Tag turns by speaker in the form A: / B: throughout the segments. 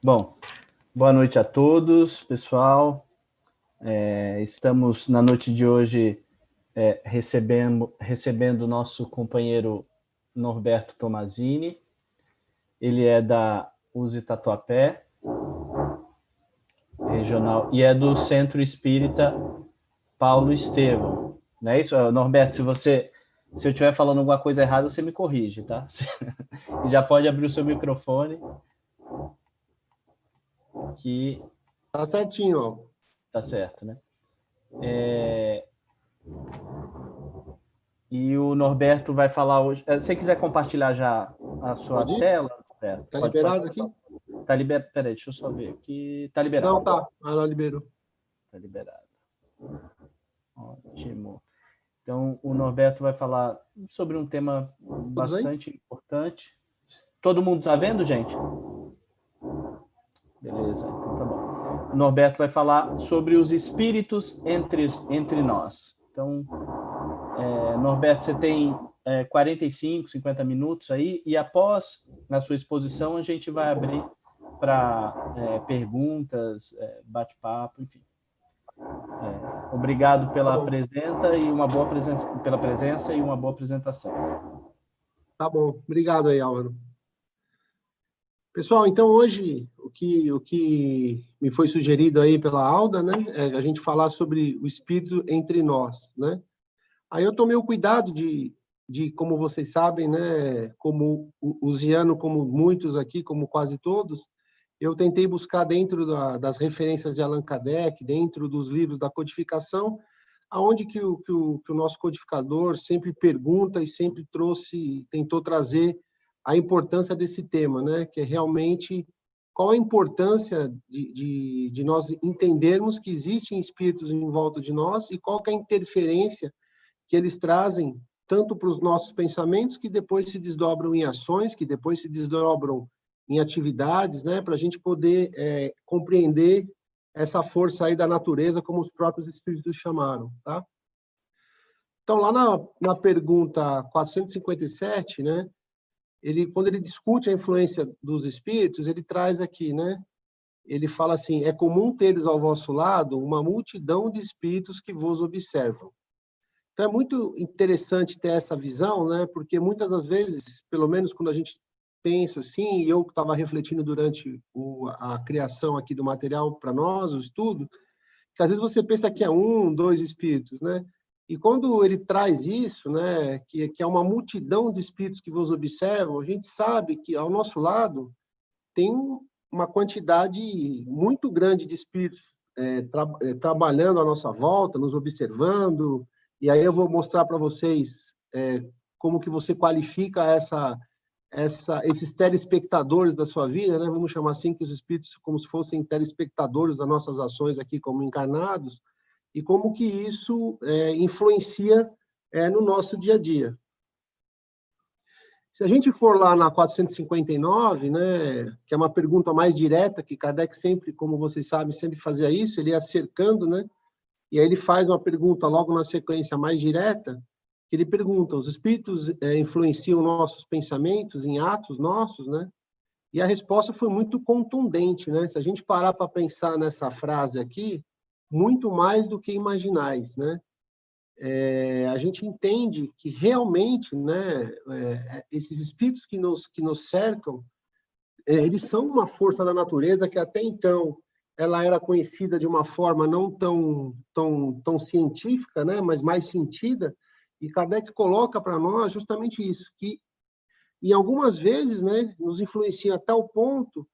A: Bom, boa noite a todos, pessoal. Estamos na noite de hoje recebendo o nosso companheiro Norberto Tomazini. Ele é da USE Tatuapé, regional, e é do Centro Espírita Paulo Estevão. Não é isso? Norberto, se eu estiver falando alguma coisa errada, você me corrige, tá? E já pode abrir o seu microfone, que
B: Tá certinho, ó.
A: tá certo, né? E o Norberto vai falar hoje. Se você quiser compartilhar já a sua
B: Pode ir?
A: tela, Norberto,
B: Tá
A: pode.
B: liberado aqui?
A: Tá liberado. Peraí, deixa eu só ver aqui. Tá liberado.
B: Não, tá. Ela liberou.
A: Tá liberado. Ótimo. Então, o Norberto vai falar sobre um tema
B: Todos aí?
A: bastante importante. Todo mundo tá vendo, gente? Beleza, então tá bom. O Norberto vai falar sobre os espíritos entre nós. Então, Norberto, você tem 45, 50 minutos aí, e após, na sua exposição, a gente vai abrir para perguntas, bate-papo, enfim. Obrigado pela presença e uma boa apresentação.
B: Tá bom. Obrigado aí, Álvaro. Pessoal, então hoje o que me foi sugerido aí pela Alda, né, é a gente falar sobre o espírito entre nós, né? Aí eu tomei o cuidado de como vocês sabem, né, como o Ziano, como muitos aqui, como quase todos, eu tentei buscar dentro das referências de Allan Kardec, dentro dos livros da codificação, aonde que o nosso codificador sempre pergunta e sempre tentou trazer a importância desse tema, né? Que é realmente qual a importância de nós entendermos que existem espíritos em volta de nós e qual que é a interferência que eles trazem tanto para os nossos pensamentos, que depois se desdobram em ações, que depois se desdobram em atividades, né? Para a gente poder compreender essa força aí da natureza, como os próprios espíritos chamaram, tá? Então, lá na pergunta 457, né, quando ele discute a influência dos espíritos, ele traz aqui, né, ele fala assim, é comum teres ao vosso lado uma multidão de espíritos que vos observam. Então, é muito interessante ter essa visão, né, porque muitas das vezes, pelo menos quando a gente pensa assim, e eu estava refletindo durante a criação aqui do material para nós, o estudo, que às vezes você pensa que é um, dois espíritos, né? E quando ele traz isso, né, que é uma multidão de espíritos que vos observam, a gente sabe que ao nosso lado tem uma quantidade muito grande de espíritos trabalhando à nossa volta, nos observando. E aí eu vou mostrar para vocês como que você qualifica esses telespectadores da sua vida, né? Vamos chamar assim, que os espíritos como se fossem telespectadores das nossas ações aqui como encarnados, e como que isso influencia no nosso dia a dia. Se a gente for lá na 459, né, que é uma pergunta mais direta, que Kardec sempre, como vocês sabem, sempre fazia isso, ele ia cercando, né, e aí ele faz uma pergunta logo na sequência mais direta, que ele pergunta, os espíritos influenciam nossos pensamentos em atos nossos, né? E a resposta foi muito contundente, né? Se a gente parar para pensar nessa frase aqui, muito mais do que imaginais, né? A gente entende que realmente, né, esses espíritos que nos cercam, eles são uma força da natureza que até então ela era conhecida de uma forma não tão científica, né, mas mais sentida, e Kardec coloca para nós justamente isso, que em algumas vezes, né, nos influencia até o ponto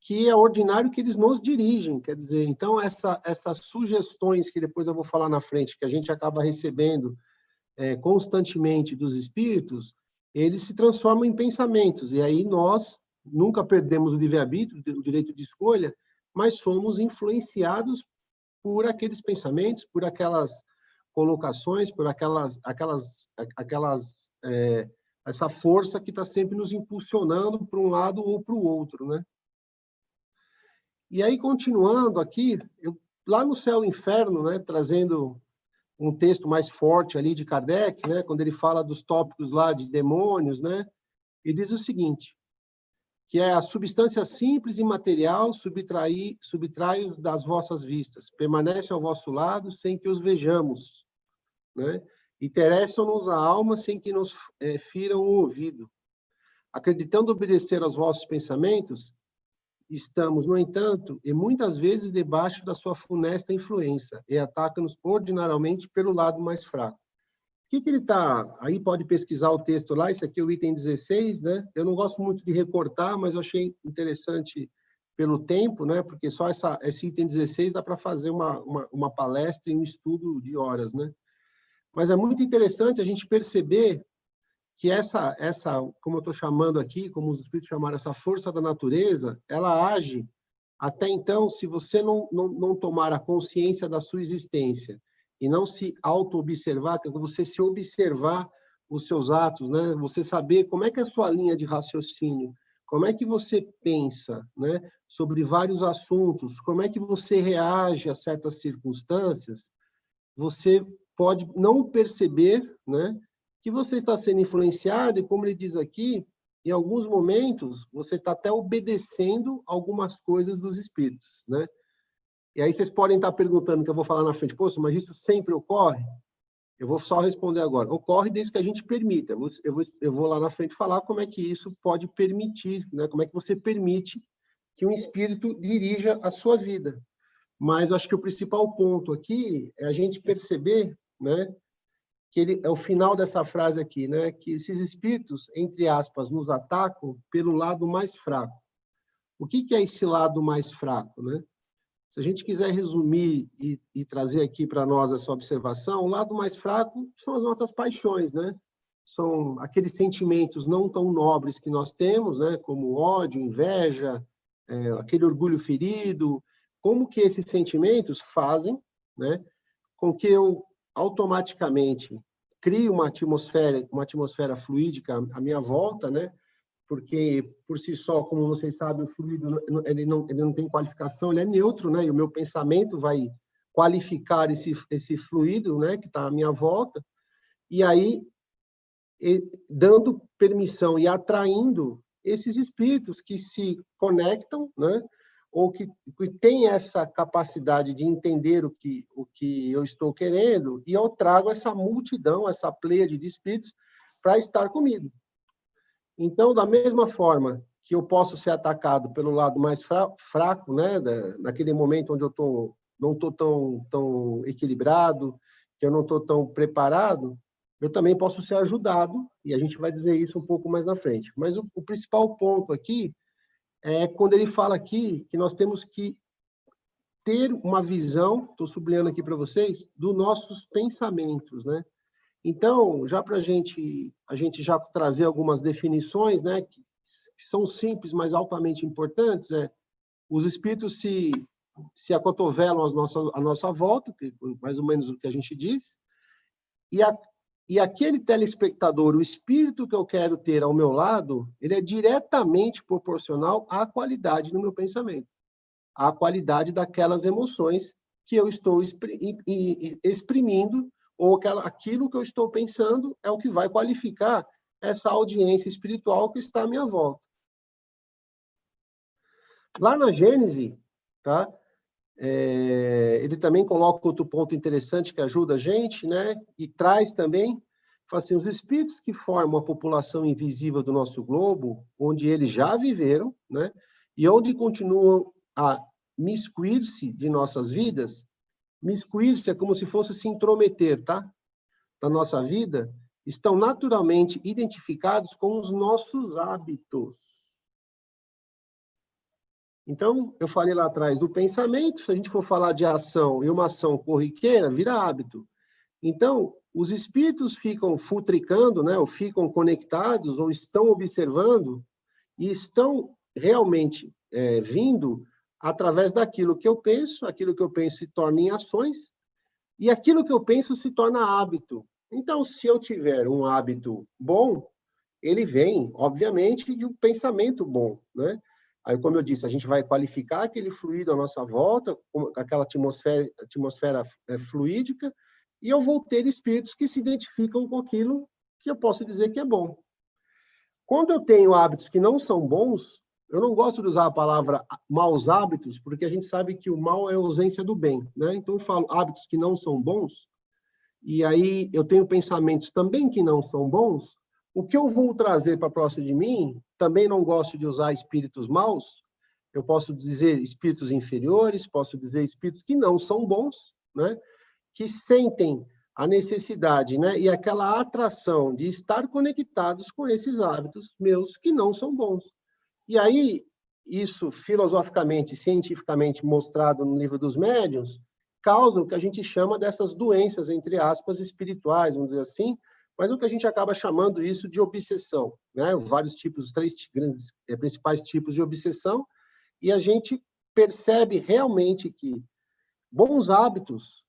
B: que é ordinário que eles nos dirigem, quer dizer, então essas sugestões que depois eu vou falar na frente, que a gente acaba recebendo constantemente dos espíritos, eles se transformam em pensamentos, e aí nós nunca perdemos o livre-arbítrio, o direito de escolha, mas somos influenciados por aqueles pensamentos, por aquelas colocações, por essa força que está sempre nos impulsionando para um lado ou para o outro, né? E aí, continuando aqui, lá no Céu e Inferno, né, trazendo um texto mais forte ali de Kardec, né, quando ele fala dos tópicos lá de demônios, né, ele diz o seguinte, que é a substância simples e material subtrai-os das vossas vistas, permanece ao vosso lado sem que os vejamos, né? Interessam-nos a alma sem que nos firam o ouvido. Acreditando obedecer aos vossos pensamentos, estamos, no entanto, e muitas vezes debaixo da sua funesta influência, e ataca-nos ordinariamente pelo lado mais fraco. O que ele está... Aí pode pesquisar o texto lá, esse aqui é o item 16, né? Eu não gosto muito de recortar, mas eu achei interessante pelo tempo, né? Porque só esse item 16 dá para fazer uma palestra e um estudo de horas, né? Mas é muito interessante a gente perceber que essa como eu estou chamando aqui, como os espíritos chamaram, essa força da natureza, ela age até então, se você não tomar a consciência da sua existência e não se auto-observar, que é você se observar os seus atos, né? Você saber como é que é a sua linha de raciocínio, como é que você pensa, né? Sobre vários assuntos, como é que você reage a certas circunstâncias, você pode não perceber, né, que você está sendo influenciado, e como ele diz aqui, em alguns momentos, você está até obedecendo algumas coisas dos espíritos, né? E aí vocês podem estar perguntando, que eu vou falar na frente, poxa, mas isso sempre ocorre? Eu vou só responder agora. Ocorre desde que a gente permita. Eu vou lá na frente falar como é que isso pode permitir, né? Como é que você permite que um espírito dirija a sua vida. Mas acho que o principal ponto aqui é a gente perceber, né, que ele é o final dessa frase aqui, né, que esses espíritos, entre aspas, nos atacam pelo lado mais fraco. O que é esse lado mais fraco, né? Se a gente quiser resumir e trazer aqui para nós essa observação, o lado mais fraco são as nossas paixões, né? São aqueles sentimentos não tão nobres que nós temos, né, como ódio, inveja, aquele orgulho ferido. Como que esses sentimentos fazem, né, com que eu automaticamente crie uma atmosfera fluídica à minha volta, né? Porque por si só, como vocês sabem, o fluido ele não tem qualificação, ele é neutro, né? E o meu pensamento vai qualificar esse fluido, né, que está à minha volta, e aí dando permissão e atraindo esses espíritos que se conectam, né? Ou que têm essa capacidade de entender o que eu estou querendo, e eu trago essa multidão, essa pleiade de espíritos para estar comigo. Então, da mesma forma que eu posso ser atacado pelo lado mais fraco, né, naquele momento onde eu não estou tão equilibrado, que eu não estou tão preparado, eu também posso ser ajudado, e a gente vai dizer isso um pouco mais na frente. Mas o principal ponto aqui é quando ele fala aqui que nós temos que ter uma visão, estou sublinhando aqui para vocês, dos nossos pensamentos, né? Então, já para a gente já trazer algumas definições, né, que são simples, mas altamente importantes, os espíritos se acotovelam à nossa volta, mais ou menos o que a gente diz, e aquele telespectador, o espírito que eu quero ter ao meu lado, ele é diretamente proporcional à qualidade do meu pensamento, à qualidade daquelas emoções que eu estou exprimindo, ou aquilo que eu estou pensando é o que vai qualificar essa audiência espiritual que está à minha volta. Lá na Gênese, tá? Ele também coloca outro ponto interessante que ajuda a gente, né? E traz também, fala assim, os espíritos que formam a população invisível do nosso globo, onde eles já viveram, né? E onde continuam a miscuir-se de nossas vidas. Miscuir-se é como se fosse se intrometer, tá? Da nossa vida, estão naturalmente identificados com os nossos hábitos. Então, eu falei lá atrás do pensamento, se a gente for falar de ação e uma ação corriqueira, vira hábito. Então, os espíritos ficam futricando, né, ou ficam conectados, ou estão observando, e estão realmente vindo através daquilo que eu penso se torna em ações, e aquilo que eu penso se torna hábito. Então, se eu tiver um hábito bom, ele vem, obviamente, de um pensamento bom, né? Aí, como eu disse, a gente vai qualificar aquele fluido à nossa volta, com aquela atmosfera fluídica, e eu vou ter espíritos que se identificam com aquilo que eu posso dizer que é bom. Quando eu tenho hábitos que não são bons, eu não gosto de usar a palavra maus hábitos, porque a gente sabe que o mal é a ausência do bem, né? Então, eu falo hábitos que não são bons, e aí eu tenho pensamentos também que não são bons. O que eu vou trazer para próximo de mim, também não gosto de usar espíritos maus, eu posso dizer espíritos inferiores, posso dizer espíritos que não são bons, né? Que sentem a necessidade, né? E aquela atração de estar conectados com esses hábitos meus que não são bons. E aí, isso filosoficamente, cientificamente mostrado no Livro dos Médiuns, causa o que a gente chama dessas doenças, entre aspas, espirituais, vamos dizer assim, mas o que a gente acaba chamando isso de obsessão, né? Vários tipos, os 3 grandes, principais tipos de obsessão, e a gente percebe realmente que bons hábitos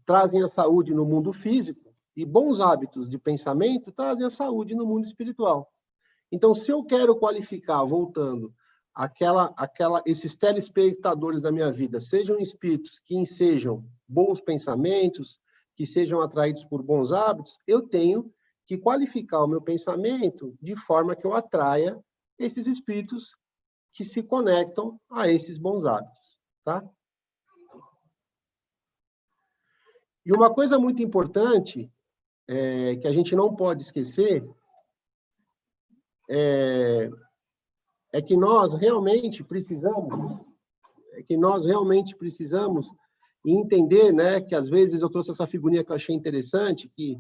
B: trazem a saúde no mundo físico e bons hábitos de pensamento trazem a saúde no mundo espiritual. Então, se eu quero qualificar, voltando, esses telespectadores da minha vida, sejam espíritos que ensejam bons pensamentos, que sejam atraídos por bons hábitos, eu tenho que qualificar o meu pensamento de forma que eu atraia esses espíritos que se conectam a esses bons hábitos, tá? E uma coisa muito importante, que a gente não pode esquecer, é que nós realmente precisamos entender, né, que às vezes eu trouxe essa figurinha que eu achei interessante, que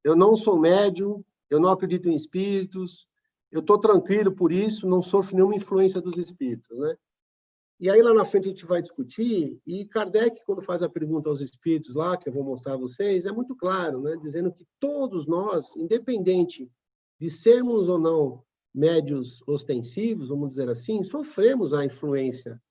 B: eu não sou médium, eu não acredito em espíritos, eu estou tranquilo por isso, não sofro nenhuma influência dos espíritos, né? E aí lá na frente a gente vai discutir, e Kardec, quando faz a pergunta aos espíritos lá, que eu vou mostrar a vocês, é muito claro, né, dizendo que todos nós, independente de sermos ou não médios ostensivos, vamos dizer assim, sofremos a influência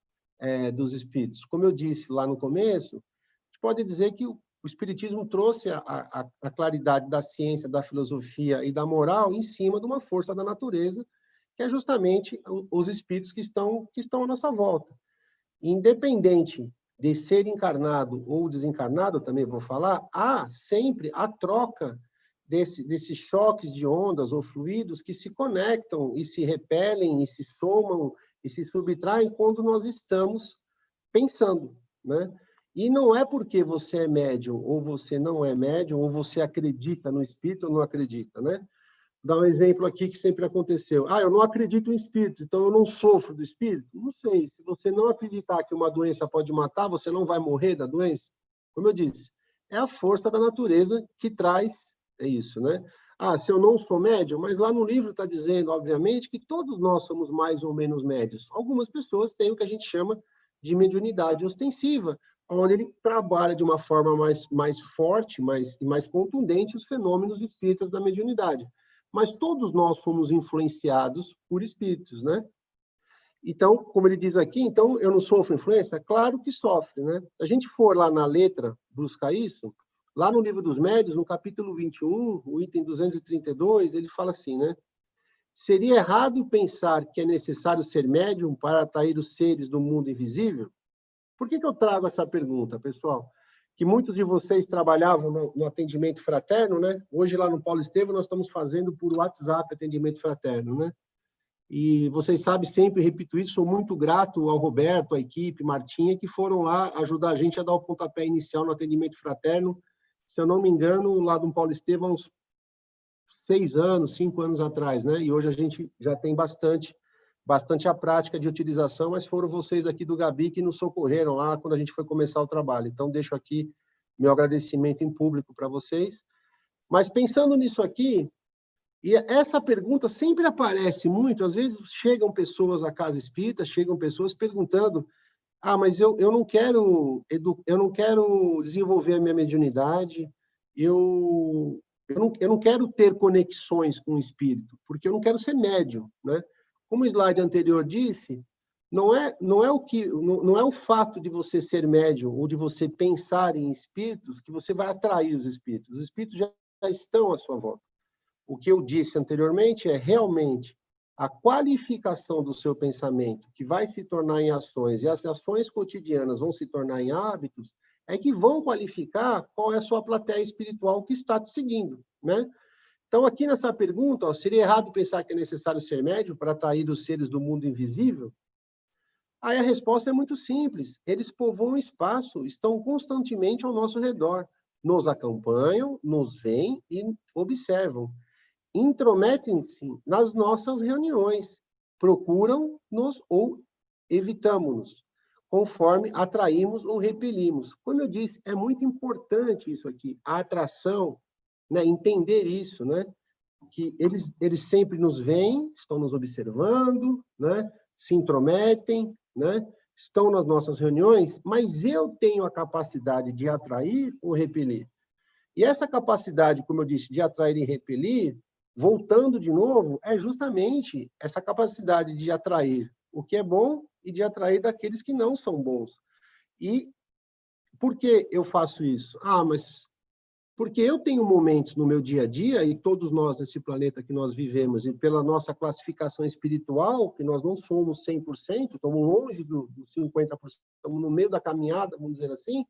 B: dos espíritos. Como eu disse lá no começo, a gente pode dizer que o espiritismo trouxe a claridade da ciência, da filosofia e da moral em cima de uma força da natureza, que é justamente os espíritos que estão à nossa volta. Independente de ser encarnado ou desencarnado, também vou falar, há sempre a troca desses choques de ondas ou fluidos que se conectam e se repelem e se somam e se subtraem quando nós estamos pensando, né? E não é porque você é médium ou você não é médium, ou você acredita no espírito ou não acredita, né? Vou dar um exemplo aqui que sempre aconteceu. Eu não acredito em espírito, então eu não sofro do espírito? Não sei. Se você não acreditar que uma doença pode matar, você não vai morrer da doença? Como eu disse, é a força da natureza que traz isso, né? Se eu não sou médium, mas lá no livro está dizendo, obviamente, que todos nós somos mais ou menos médios. Algumas pessoas têm o que a gente chama de mediunidade ostensiva, onde ele trabalha de uma forma mais forte, mais contundente os fenômenos espíritas da mediunidade. Mas todos nós somos influenciados por espíritos, né? Então, como ele diz aqui, então eu não sofro influência? Claro que sofre, né? Se a gente for lá na letra buscar isso, lá no Livro dos Médiuns, no capítulo 21, o item 232, ele fala assim, né? Seria errado pensar que é necessário ser médium para atrair os seres do mundo invisível? Por que eu trago essa pergunta, pessoal? Que muitos de vocês trabalhavam no atendimento fraterno, né? Hoje, lá no Paulo Estevam, nós estamos fazendo por WhatsApp atendimento fraterno, né? E vocês sabem, sempre repito isso, sou muito grato ao Roberto, à equipe, Martinha, que foram lá ajudar a gente a dar o pontapé inicial no atendimento fraterno. Se eu não me engano, lá do Paulo Estevam, uns 6 anos, 5 anos atrás, né? E hoje a gente já tem bastante a prática de utilização, mas foram vocês aqui do Gabi que nos socorreram lá quando a gente foi começar o trabalho. Então, deixo aqui meu agradecimento em público para vocês. Mas pensando nisso aqui, e essa pergunta sempre aparece muito, às vezes chegam pessoas à casa espírita, chegam pessoas perguntando, mas eu não quero desenvolver a minha mediunidade, eu não quero ter conexões com o espírito, porque eu não quero ser médium, né? Como o slide anterior disse, não é o fato de você ser médium ou de você pensar em espíritos que você vai atrair os espíritos. Os espíritos já estão à sua volta. O que eu disse anteriormente é realmente a qualificação do seu pensamento, que vai se tornar em ações, e as ações cotidianas vão se tornar em hábitos, é que vão qualificar qual é a sua plateia espiritual que está te seguindo, né? Então, aqui nessa pergunta, ó, seria errado pensar que é necessário ser médium para atrair os seres do mundo invisível? Aí a resposta é muito simples. Eles povoam o espaço, estão constantemente ao nosso redor, nos acompanham, nos veem e observam. Intrometem-se nas nossas reuniões, procuram-nos ou evitamos-nos, conforme atraímos ou repelimos. Como eu disse, é muito importante isso aqui, a atração, né? Entender isso, né? Que eles sempre nos veem, estão nos observando, né? Se intrometem, né? Estão nas nossas reuniões, mas eu tenho a capacidade de atrair ou repelir. E essa capacidade, como eu disse, de atrair e repelir, voltando de novo, é justamente essa capacidade de atrair o que é bom e de atrair daqueles que não são bons. E por que eu faço isso? Mas porque eu tenho momentos no meu dia a dia, e todos nós nesse planeta que nós vivemos, e pela nossa classificação espiritual, que nós não somos 100%, estamos longe dos 50%, estamos no meio da caminhada, vamos dizer assim,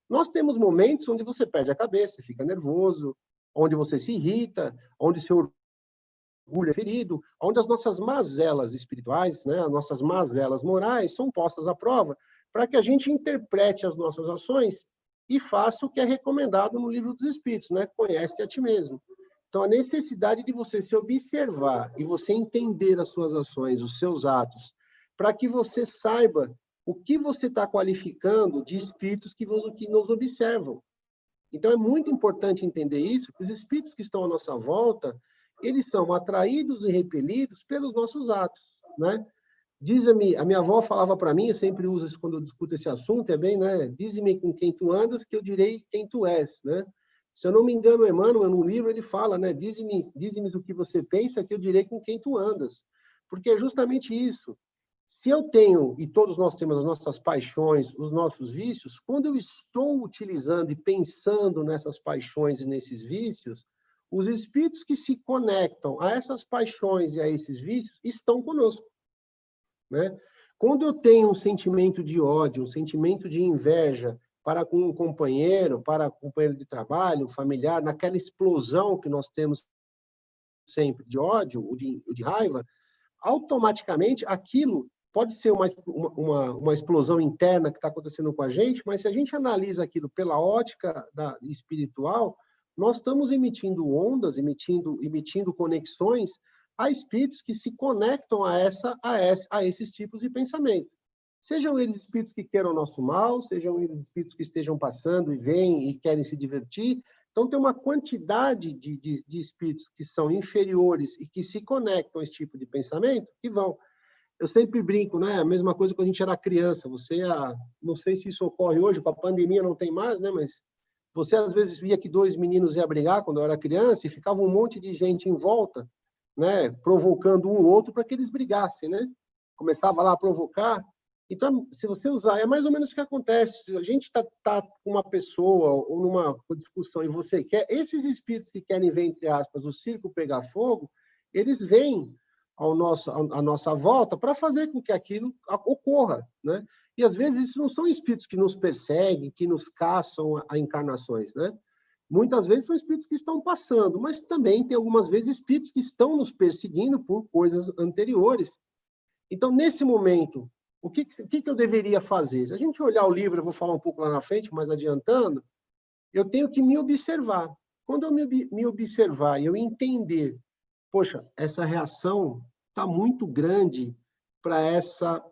B: nós temos momentos onde você perde a cabeça, fica nervoso, onde você se irrita, onde seu orgulho é ferido, onde as nossas mazelas espirituais, né, as nossas mazelas morais são postas à prova, para que a gente interprete as nossas ações e faça o que é recomendado no Livro dos Espíritos, né? Conhece-te a ti mesmo. Então, a necessidade de você se observar e você entender as suas ações, os seus atos, para que você saiba o que você está qualificando de espíritos que nos observam. Então, é muito importante entender isso, que os espíritos que estão à nossa volta, eles são atraídos e repelidos pelos nossos atos, né? Diz-me, a minha avó falava para mim, eu sempre uso isso quando eu discuto esse assunto, é bem, né? Diz-me com quem tu andas, que eu direi quem tu és, né? Se eu não me engano, Emmanuel, no livro, ele fala, né? Diz-me o que você pensa, que eu direi com quem tu andas. Porque é justamente isso. Se eu tenho, e todos nós temos as nossas paixões, os nossos vícios, quando eu estou utilizando e pensando nessas paixões e nesses vícios, os espíritos que se conectam a essas paixões e a esses vícios estão conosco, né? Quando eu tenho um sentimento de ódio, um sentimento de inveja para com um companheiro de trabalho, familiar, naquela explosão que nós temos sempre de ódio ou de raiva, automaticamente aquilo pode ser uma explosão interna que está acontecendo com a gente, mas se a gente analisa aquilo pela ótica espiritual, nós estamos emitindo ondas, emitindo conexões a espíritos que se conectam a esses tipos de pensamento. Sejam eles espíritos que queiram o nosso mal, sejam eles espíritos que estejam passando e vêm e querem se divertir. Então, tem uma quantidade de espíritos que são inferiores e que se conectam a esse tipo de pensamento que vão. Eu sempre brinco, né? A mesma coisa quando a gente era criança. Não sei se isso ocorre hoje, com a pandemia não tem mais, né? Mas você às vezes via que dois meninos iam brigar quando eu era criança e ficava um monte de gente em volta, né? Provocando um ou outro para que eles brigassem, né? Começava lá a provocar. Então, se você usar, é mais ou menos o que acontece. Se a gente tá com uma pessoa ou numa discussão e você quer, esses espíritos que querem ver, entre aspas, o circo pegar fogo, eles vêm à nossa volta para fazer com que aquilo ocorra, né? E, às vezes, isso não são espíritos que nos perseguem, que nos caçam a encarnações, né? Muitas vezes são espíritos que estão passando, mas também tem algumas vezes espíritos que estão nos perseguindo por coisas anteriores. Então, nesse momento, o que eu deveria fazer? Se a gente olhar o livro, eu vou falar um pouco lá na frente, mas adiantando, eu tenho que me observar. Quando eu me observar e eu entender, poxa, essa reação está muito grande para essa,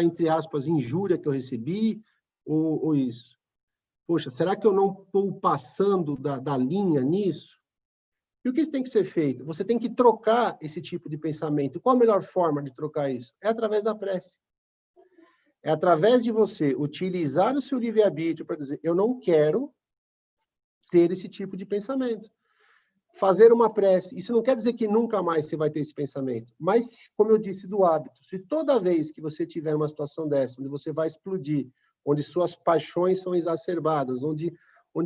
B: entre aspas, injúria que eu recebi, ou isso. Poxa, será que eu não estou passando da linha nisso? E o que tem que ser feito? Você tem que trocar esse tipo de pensamento. Qual a melhor forma de trocar isso? É através da prece. É através de você utilizar o seu livre-arbítrio para dizer, eu não quero ter esse tipo de pensamento. Fazer uma prece. Isso não quer dizer que nunca mais você vai ter esse pensamento. Mas, como eu disse, do hábito. Se toda vez que você tiver uma situação dessa, onde você vai explodir, onde suas paixões são exacerbadas, onde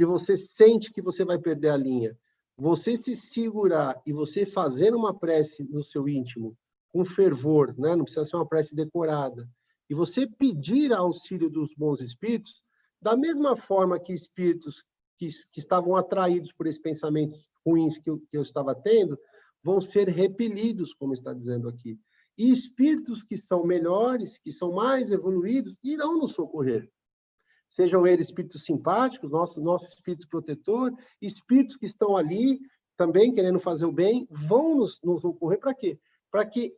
B: você sente que você vai perder a linha, você se segurar e você fazer uma prece no seu íntimo, com fervor, né? Não precisa ser uma prece decorada, e você pedir auxílio dos bons espíritos, da mesma forma que espíritos que estavam atraídos por esses pensamentos ruins que eu estava tendo, vão ser repelidos, como está dizendo aqui. E espíritos que são melhores, que são mais evoluídos, irão nos socorrer. Sejam eles espíritos simpáticos, nosso espírito protetor, espíritos que estão ali também querendo fazer o bem, vão nos socorrer para quê? Para que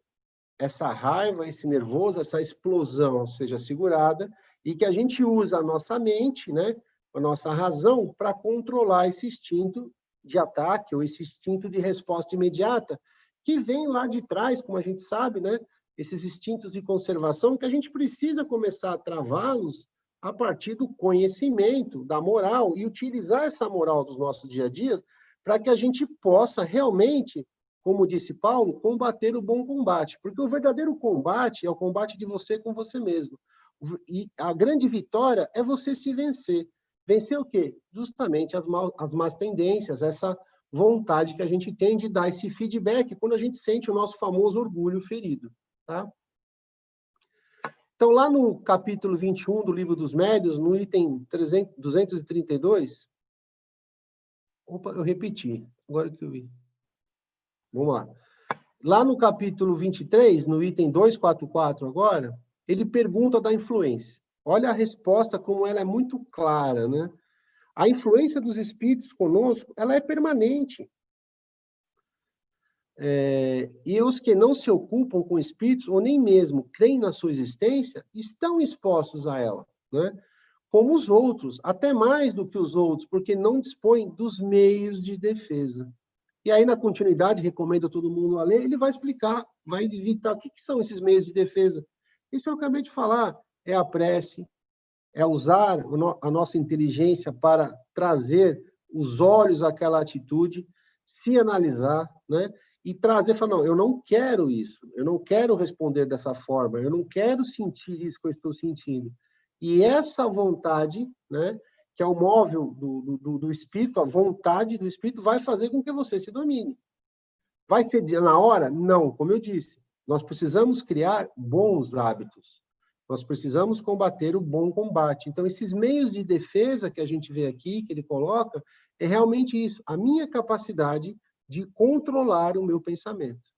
B: essa raiva, esse nervoso, essa explosão seja segurada e que a gente use a nossa mente, né, a nossa razão, para controlar esse instinto de ataque ou esse instinto de resposta imediata que vem lá de trás, como a gente sabe, né, esses instintos de conservação que a gente precisa começar a travá-los a partir do conhecimento, da moral, e utilizar essa moral dos nossos dia a dia para que a gente possa realmente, como disse Paulo, combater o bom combate. Porque o verdadeiro combate é o combate de você com você mesmo. E a grande vitória é você se vencer. Vencer o quê? Justamente as más tendências, essa vontade que a gente tem de dar esse feedback quando a gente sente o nosso famoso orgulho ferido. Tá? Então, lá no capítulo 21 do Livro dos Médiuns, no item 232... Opa, eu repeti, agora que eu vi. Vamos lá. Lá no capítulo 23, no item 244 agora, ele pergunta da influência. Olha a resposta, como ela é muito clara, né? A influência dos espíritos conosco, ela é permanente. E os que não se ocupam com espíritos, ou nem mesmo creem na sua existência, estão expostos a ela, né? Como os outros, até mais do que os outros, porque não dispõem dos meios de defesa. E aí, na continuidade, recomendo a todo mundo a ler, ele vai explicar, vai digitar o que são esses meios de defesa. Isso eu acabei de falar, é a prece, é usar a nossa inteligência para trazer os olhos àquela atitude, se analisar, né? E trazer, falar, não, eu não quero isso, eu não quero responder dessa forma, eu não quero sentir isso que eu estou sentindo. E essa vontade, né, que é o móvel do espírito, a vontade do espírito vai fazer com que você se domine. Vai ser na hora? Não, como eu disse. Nós precisamos criar bons hábitos. Nós precisamos combater o bom combate. Então, esses meios de defesa que a gente vê aqui, que ele coloca, é realmente isso, a minha capacidade de controlar o meu pensamento.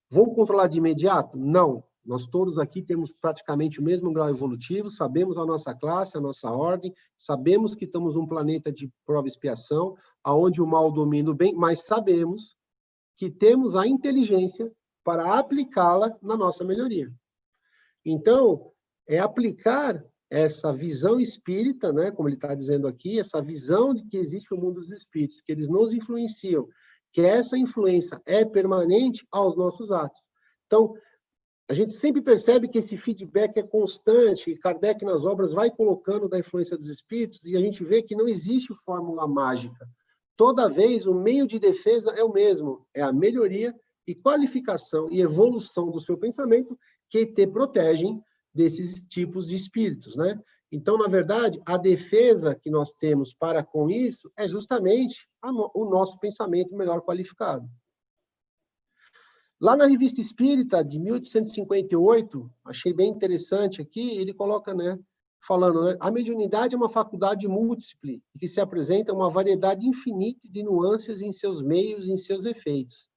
B: Vou controlar de imediato? Não. Nós todos aqui temos praticamente o mesmo grau evolutivo, sabemos a nossa classe, a nossa ordem, sabemos que estamos num planeta de prova e expiação, onde o mal domina o bem, mas sabemos que temos a inteligência para aplicá-la na nossa melhoria. Então, é aplicar essa visão espírita, né, como ele está dizendo aqui, essa visão de que existe o mundo dos espíritos, que eles nos influenciam, que essa influência é permanente aos nossos atos. Então, a gente sempre percebe que esse feedback é constante, e Kardec nas obras vai colocando da influência dos espíritos, e a gente vê que não existe fórmula mágica. Toda vez o meio de defesa é o mesmo, é a melhoria e qualificação e evolução do seu pensamento que te protegem desses tipos de espíritos, né? Então, na verdade, a defesa que nós temos para com isso é justamente o nosso pensamento melhor qualificado. Lá na Revista Espírita, de 1858, achei bem interessante aqui, ele coloca, né, falando, né, a mediunidade é uma faculdade múltiple, que se apresenta uma variedade infinita de nuances em seus meios e em seus efeitos.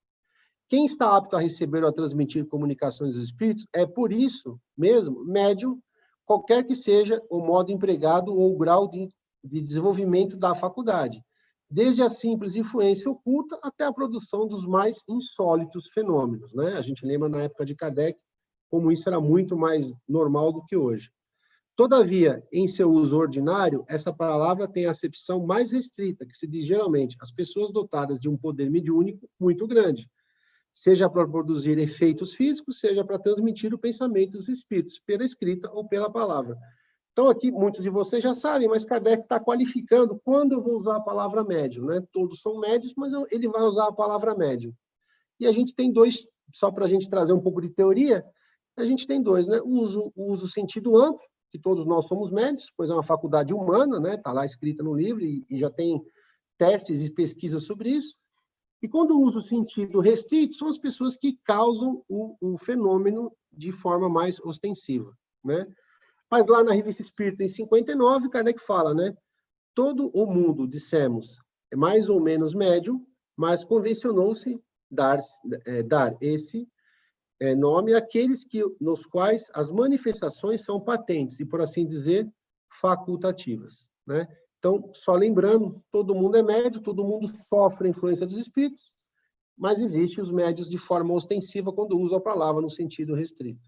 B: Quem está apto a receber ou a transmitir comunicações dos espíritos é, por isso mesmo, médium, qualquer que seja o modo empregado ou o grau de desenvolvimento da faculdade, desde a simples influência oculta até a produção dos mais insólitos fenômenos, né? A gente lembra na época de Kardec como isso era muito mais normal do que hoje. Todavia, em seu uso ordinário, essa palavra tem a acepção mais restrita, que se diz geralmente às pessoas dotadas de um poder mediúnico muito grande, seja para produzir efeitos físicos, seja para transmitir o pensamento dos espíritos, pela escrita ou pela palavra. Então, aqui, muitos de vocês já sabem, mas Kardec está qualificando quando eu vou usar a palavra médium, né? Todos são médios, mas ele vai usar a palavra médium. E a gente tem dois, só para a gente trazer um pouco de teoria, a gente tem dois, né? O uso sentido amplo, que todos nós somos médios, pois é uma faculdade humana, né? Está lá escrita no livro e já tem testes e pesquisas sobre isso. E quando usa o sentido restrito, são as pessoas que causam o fenômeno de forma mais ostensiva, né? Mas lá na Revista Espírita, em 59, Kardec fala, né? todo o mundo, dissemos, é mais ou menos médium, mas convencionou-se dar esse nome àqueles nos quais as manifestações são patentes e, por assim dizer, facultativas, né? Então, só lembrando, todo mundo é médio, todo mundo sofre a influência dos espíritos, mas existem os médios de forma ostensiva quando usam a palavra no sentido restrito.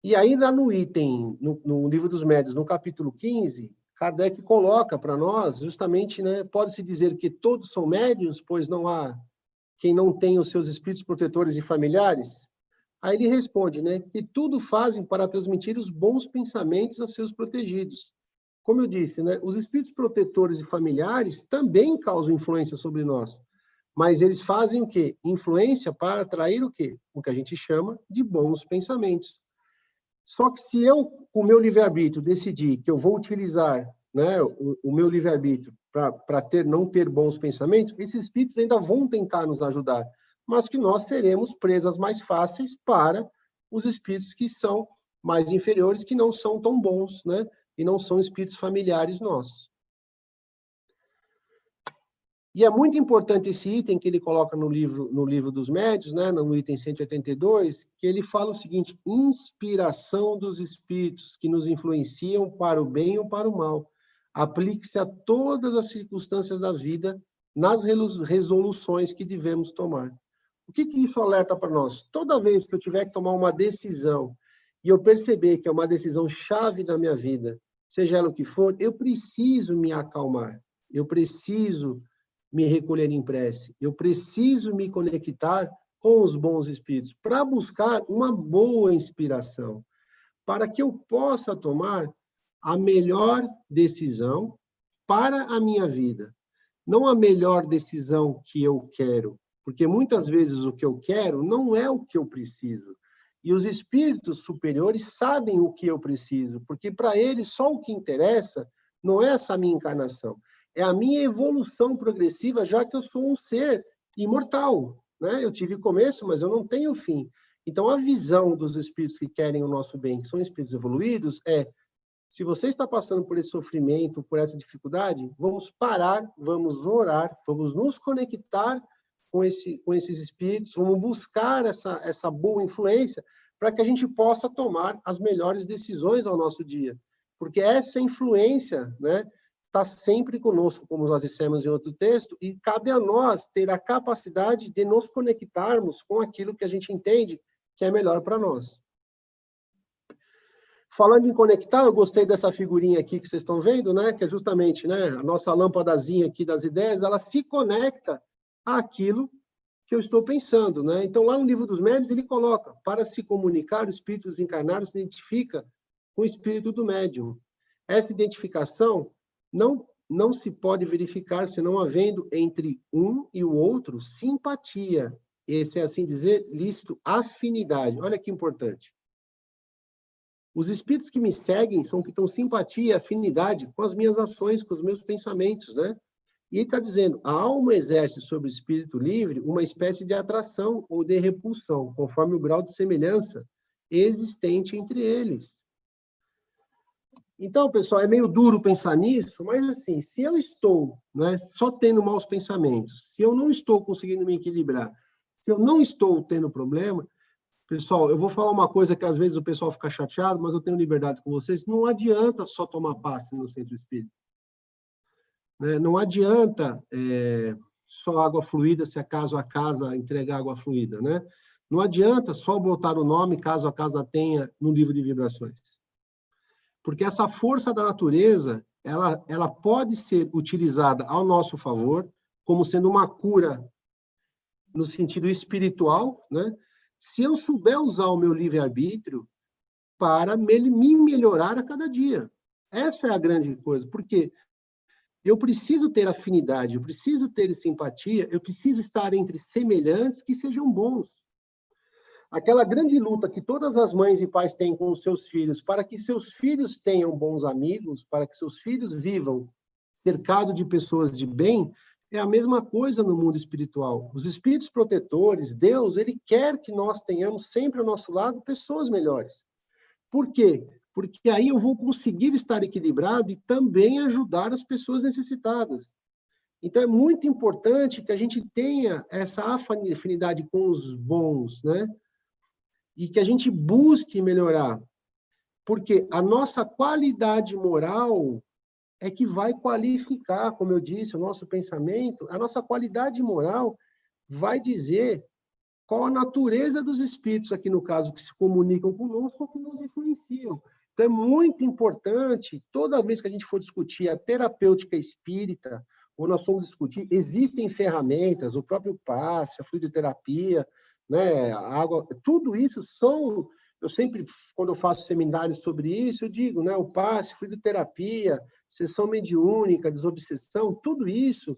B: E ainda no item, no Livro dos Médiuns, no capítulo 15, Kardec coloca para nós, justamente, né, pode-se dizer que todos são médiuns, pois não há quem não tenha os seus espíritos protetores e familiares? Aí ele responde, né, que tudo fazem para transmitir os bons pensamentos a seus protegidos. Como eu disse, né, os espíritos protetores e familiares também causam influência sobre nós, mas eles fazem o quê? Influência para atrair o quê? O que a gente chama de bons pensamentos. Só que se eu, com o meu livre-arbítrio, decidir que eu vou utilizar, né, o meu livre-arbítrio para não ter bons pensamentos, esses espíritos ainda vão tentar nos ajudar, mas que nós seremos presas mais fáceis para os espíritos que são mais inferiores, que não são tão bons, né, e não são espíritos familiares nossos. E é muito importante esse item que ele coloca no livro dos Médiuns, né, no item 182, que ele fala o seguinte: inspiração dos espíritos que nos influenciam para o bem ou para o mal. Aplique-se a todas as circunstâncias da vida, nas resoluções que devemos tomar. O que isso alerta para nós? Toda vez que eu tiver que tomar uma decisão e eu perceber que é uma decisão chave da minha vida, seja ela o que for, eu preciso me acalmar, eu preciso me recolher em prece, eu preciso me conectar com os bons espíritos para buscar uma boa inspiração, para que eu possa tomar a melhor decisão para a minha vida. Não a melhor decisão que eu quero, porque muitas vezes o que eu quero não é o que eu preciso. E os espíritos superiores sabem o que eu preciso, porque para eles só o que interessa não é essa minha encarnação, é a minha evolução progressiva, já que eu sou um ser imortal, né? Eu tive começo, mas eu não tenho fim. Então, a visão dos espíritos que querem o nosso bem, que são espíritos evoluídos, se você está passando por esse sofrimento, por essa dificuldade, vamos parar, vamos orar, vamos nos conectar com esses espíritos, vamos buscar essa boa influência para que a gente possa tomar as melhores decisões ao nosso dia. Porque essa influência, né, está sempre conosco, como nós dissemos em outro texto, e cabe a nós ter a capacidade de nos conectarmos com aquilo que a gente entende que é melhor para nós. Falando em conectar, eu gostei dessa figurinha aqui que vocês estão vendo, né, que é justamente, né, a nossa lâmpadazinha aqui das ideias, ela se conecta àquilo que eu estou pensando, né? Então, lá no Livro dos Médiuns, ele coloca, para se comunicar, o espírito desencarnado se identifica com o espírito do médium. Essa identificação não se pode verificar senão havendo entre um e o outro simpatia. Esse é, assim dizer, lícito, afinidade. Olha que importante. Os espíritos que me seguem são que têm simpatia e afinidade com as minhas ações, com os meus pensamentos, né? E ele está dizendo, a alma exerce sobre o espírito livre uma espécie de atração ou de repulsão, conforme o grau de semelhança existente entre eles. Então, pessoal, é meio duro pensar nisso, mas assim, se eu estou, né, só tendo maus pensamentos, se eu não estou conseguindo me equilibrar, se eu não estou tendo problema, pessoal, eu vou falar uma coisa que às vezes o pessoal fica chateado, mas eu tenho liberdade com vocês, não adianta só tomar passe no centro espírita. Né? Não adianta só água fluida, se acaso a casa entregar água fluida. Né? Não adianta só botar o nome, caso a casa tenha, no livro de vibrações. Porque essa força da natureza, ela pode ser utilizada ao nosso favor, como sendo uma cura no sentido espiritual, né? Se eu souber usar o meu livre-arbítrio para me melhorar a cada dia. Essa é a grande coisa, porque eu preciso ter afinidade, eu preciso ter simpatia, eu preciso estar entre semelhantes que sejam bons. Aquela grande luta que todas as mães e pais têm com os seus filhos, para que seus filhos tenham bons amigos, para que seus filhos vivam cercados de pessoas de bem, é a mesma coisa no mundo espiritual. Os espíritos protetores, Deus, ele quer que nós tenhamos sempre ao nosso lado pessoas melhores. Por quê? porque aí eu vou conseguir estar equilibrado e também ajudar as pessoas necessitadas. Então, é muito importante que a gente tenha essa afinidade com os bons, né? E que a gente busque melhorar, porque a nossa qualidade moral é que vai qualificar, como eu disse, o nosso pensamento. A nossa qualidade moral vai dizer qual a natureza dos espíritos, aqui no caso, que se comunicam conosco ou que nos influenciam. Então, é muito importante, toda vez que a gente for discutir a terapêutica espírita, ou nós formos discutir, existem ferramentas, o próprio passe, a fluidoterapia, né, a água, tudo isso são, eu sempre, quando eu faço seminários sobre isso, eu digo, né, o passe, fluidoterapia, sessão mediúnica, desobsessão, tudo isso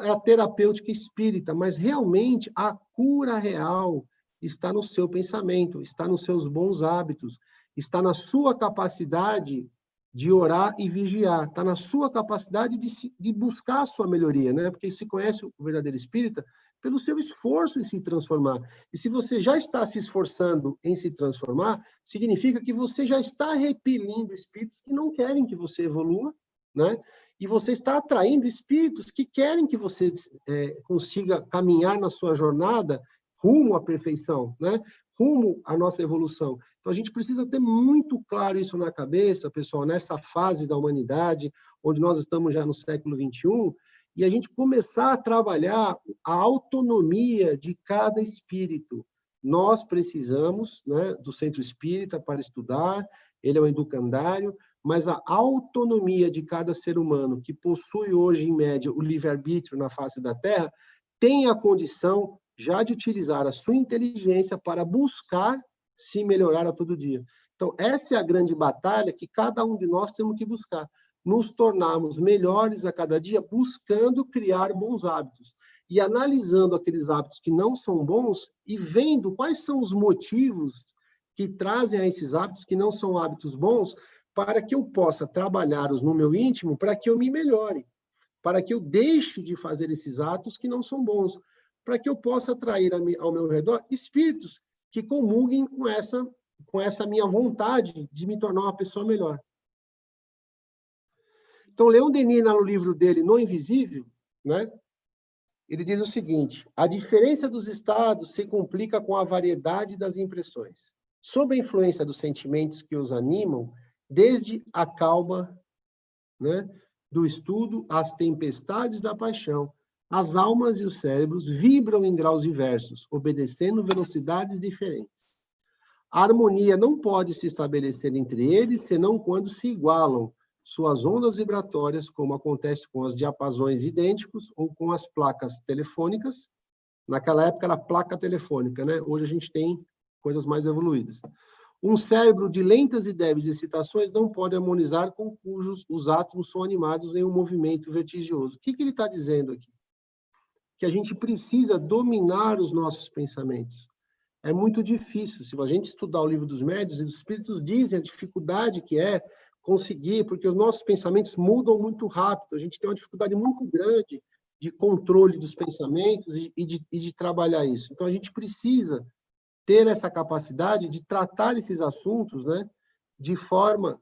B: é a terapêutica espírita, mas realmente a cura real está no seu pensamento, está nos seus bons hábitos, está na sua capacidade de orar e vigiar, está na sua capacidade de buscar a sua melhoria, né? Porque se conhece o verdadeiro espírita pelo seu esforço em se transformar. E se você já está se esforçando em se transformar, significa que você já está repelindo espíritos que não querem que você evolua, né? E você está atraindo espíritos que querem que você consiga caminhar na sua jornada rumo à perfeição, né? Rumo à nossa evolução. Então, a gente precisa ter muito claro isso na cabeça, pessoal, nessa fase da humanidade, onde nós estamos já no século XXI, e a gente começar a trabalhar a autonomia de cada espírito. Nós precisamos, né, do centro espírita para estudar, ele é um educandário, mas a autonomia de cada ser humano, que possui hoje, em média, o livre-arbítrio na face da Terra, tem a condição já de utilizar a sua inteligência para buscar se melhorar a todo dia. Então, essa é a grande batalha que cada um de nós temos que buscar. Nos tornarmos melhores a cada dia, buscando criar bons hábitos. E analisando aqueles hábitos que não são bons e vendo quais são os motivos que trazem a esses hábitos que não são hábitos bons, para que eu possa trabalhá-los no meu íntimo, para que eu me melhore, para que eu deixe de fazer esses atos que não são bons, para que eu possa atrair ao meu redor espíritos que comunguem com essa minha vontade de me tornar uma pessoa melhor. Então, Leon Denis, no livro dele, No Invisível, né, ele diz o seguinte: a diferença dos estados se complica com a variedade das impressões. Sob a influência dos sentimentos que os animam, desde a calma, né, do estudo às tempestades da paixão, as almas e os cérebros vibram em graus diversos, obedecendo velocidades diferentes. A harmonia não pode se estabelecer entre eles, senão quando se igualam suas ondas vibratórias, como acontece com os diapasões idênticos ou com as placas telefônicas. Naquela época era placa telefônica, né? Hoje a gente tem coisas mais evoluídas. Um cérebro de lentas e débeis excitações não pode harmonizar com cujos os átomos são animados em um movimento vertiginoso. O que ele está dizendo aqui? Que a gente precisa dominar os nossos pensamentos. É muito difícil. Se a gente estudar o livro dos médiuns, os espíritos dizem a dificuldade que é conseguir, porque os nossos pensamentos mudam muito rápido. A gente tem uma dificuldade muito grande de controle dos pensamentos e de trabalhar isso. Então, a gente precisa ter essa capacidade de tratar esses assuntos, né, de forma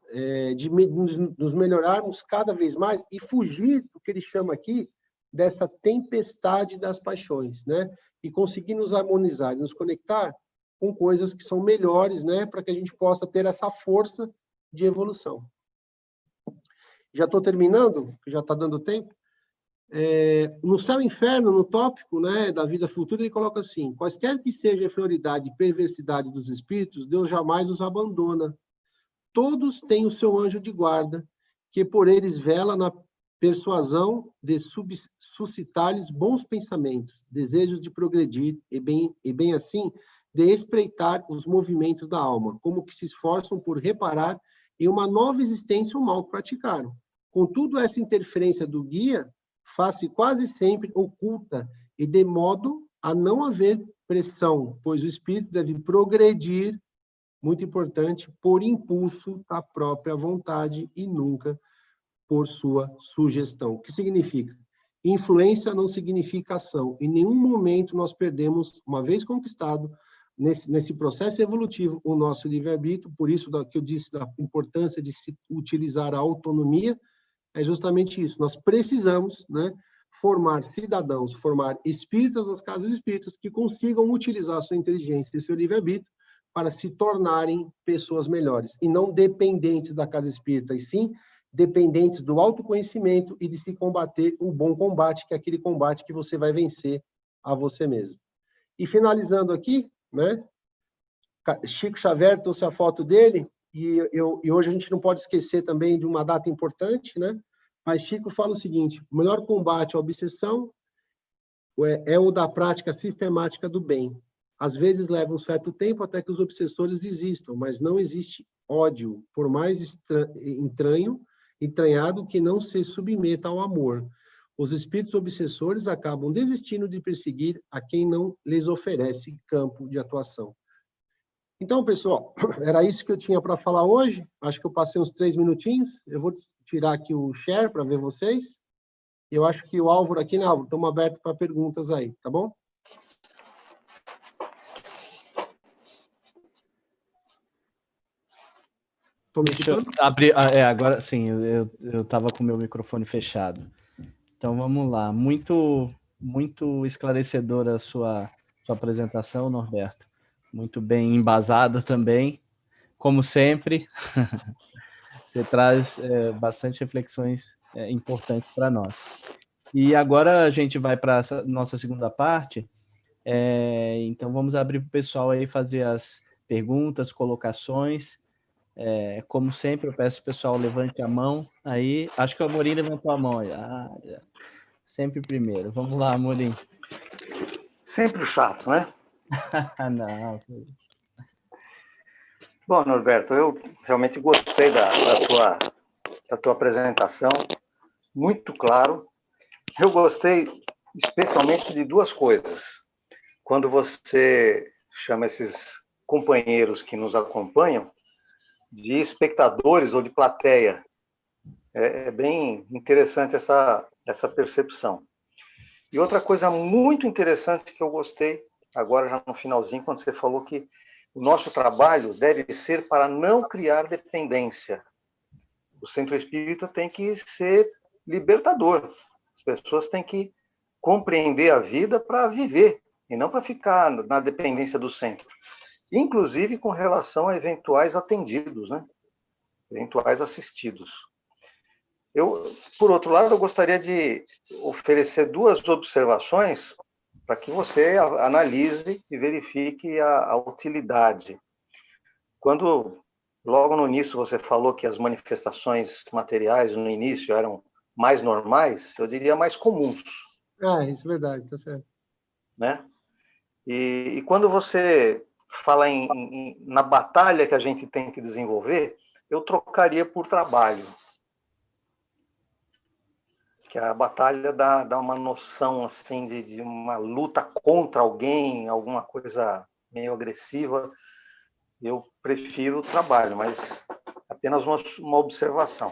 B: de nos melhorarmos cada vez mais e fugir do que ele chama aqui dessa tempestade das paixões, né, e conseguir nos harmonizar e nos conectar com coisas que são melhores, né, para que a gente possa ter essa força de evolução. Já estou terminando, já está dando tempo. No Céu e Inferno, no tópico, né, da vida futura, ele coloca assim: quaisquer que seja a inferioridade e perversidade dos espíritos, Deus jamais os abandona. Todos têm o seu anjo de guarda, que por eles vela na persuasão de suscitar-lhes bons pensamentos, desejos de progredir e bem assim, de espreitar os movimentos da alma, como que se esforçam por reparar em uma nova existência o mal que praticaram. Contudo, essa interferência do guia faz-se quase sempre oculta e de modo a não haver pressão, pois o espírito deve progredir, muito importante, por impulso da própria vontade e nunca por sua sugestão. O que significa? Influência não significa ação. Em nenhum momento nós perdemos, uma vez conquistado, nesse processo evolutivo o nosso livre-arbítrio, por isso que eu disse da importância de se utilizar a autonomia, é justamente isso. Nós precisamos, né, formar cidadãos, formar espíritas das casas espíritas que consigam utilizar a sua inteligência e seu livre-arbítrio para se tornarem pessoas melhores, e não dependentes da casa espírita, e sim dependentes do autoconhecimento e de se combater o bom combate, que é aquele combate que você vai vencer a você mesmo. E finalizando aqui, né, Chico Xavier trouxe a foto dele, e hoje a gente não pode esquecer também de uma data importante, né? Mas Chico fala o seguinte: o melhor combate à obsessão é o da prática sistemática do bem. Às vezes leva um certo tempo até que os obsessores desistam, mas não existe ódio, por mais entranhado, que não se submeta ao amor. Os espíritos obsessores acabam desistindo de perseguir a quem não lhes oferece campo de atuação. Então, pessoal, era isso que eu tinha para falar hoje. Acho que eu passei uns 3 minutinhos. Eu vou tirar aqui o share para ver vocês. Eu acho que o Álvaro aqui, né, Álvaro? Estamos abertos para perguntas aí, tá bom?
A: Deixa eu abrir. Agora sim, eu estava com o meu microfone fechado. Então, vamos lá. Muito esclarecedora a sua apresentação, Norberto. Muito bem embasada também, como sempre. Você traz bastante reflexões importantes para nós. E agora a gente vai para a nossa segunda parte. Então, vamos abrir para o pessoal aí fazer as perguntas, colocações. Como sempre, eu peço que o pessoal levante a mão. Aí, acho que o Amorim levantou a mão. Sempre primeiro. Vamos lá, Amorim.
C: Sempre o chato, né?
A: Não.
C: Bom, Norberto, eu realmente gostei da tua apresentação, muito claro. Eu gostei especialmente de 2 coisas. Quando você chama esses companheiros que nos acompanham de espectadores ou de plateia. É bem interessante essa percepção. E outra coisa muito interessante que eu gostei, agora já no finalzinho, quando você falou que o nosso trabalho deve ser para não criar dependência. O centro espírita tem que ser libertador. As pessoas têm que compreender a vida para viver, e não para ficar na dependência do centro. Inclusive com relação a eventuais atendidos, né? Eventuais assistidos. Por outro lado, eu gostaria de oferecer 2 observações para que você analise e verifique a utilidade. Quando, logo no início, você falou que as manifestações materiais no início eram mais normais, eu diria mais comuns.
B: Isso é verdade, tá certo.
C: Né? E quando você fala na batalha que a gente tem que desenvolver, eu trocaria por trabalho. Que a batalha dá uma noção assim de uma luta contra alguém, alguma coisa meio agressiva. Eu prefiro o trabalho, mas apenas uma observação.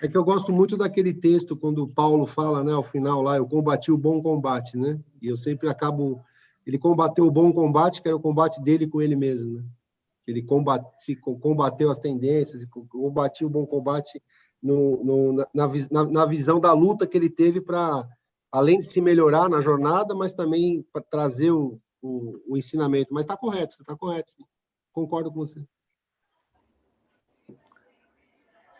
B: É que eu gosto muito daquele texto quando o Paulo fala, né, ao final lá, eu combati o bom combate, né? E eu sempre acabo... Ele combateu o bom combate, que era o combate dele com ele mesmo, né? Ele combateu as tendências, combateu o bom combate na visão da luta que ele teve para, além de se melhorar na jornada, mas também para trazer o ensinamento. Mas está correto, você está correto, sim. Concordo com você.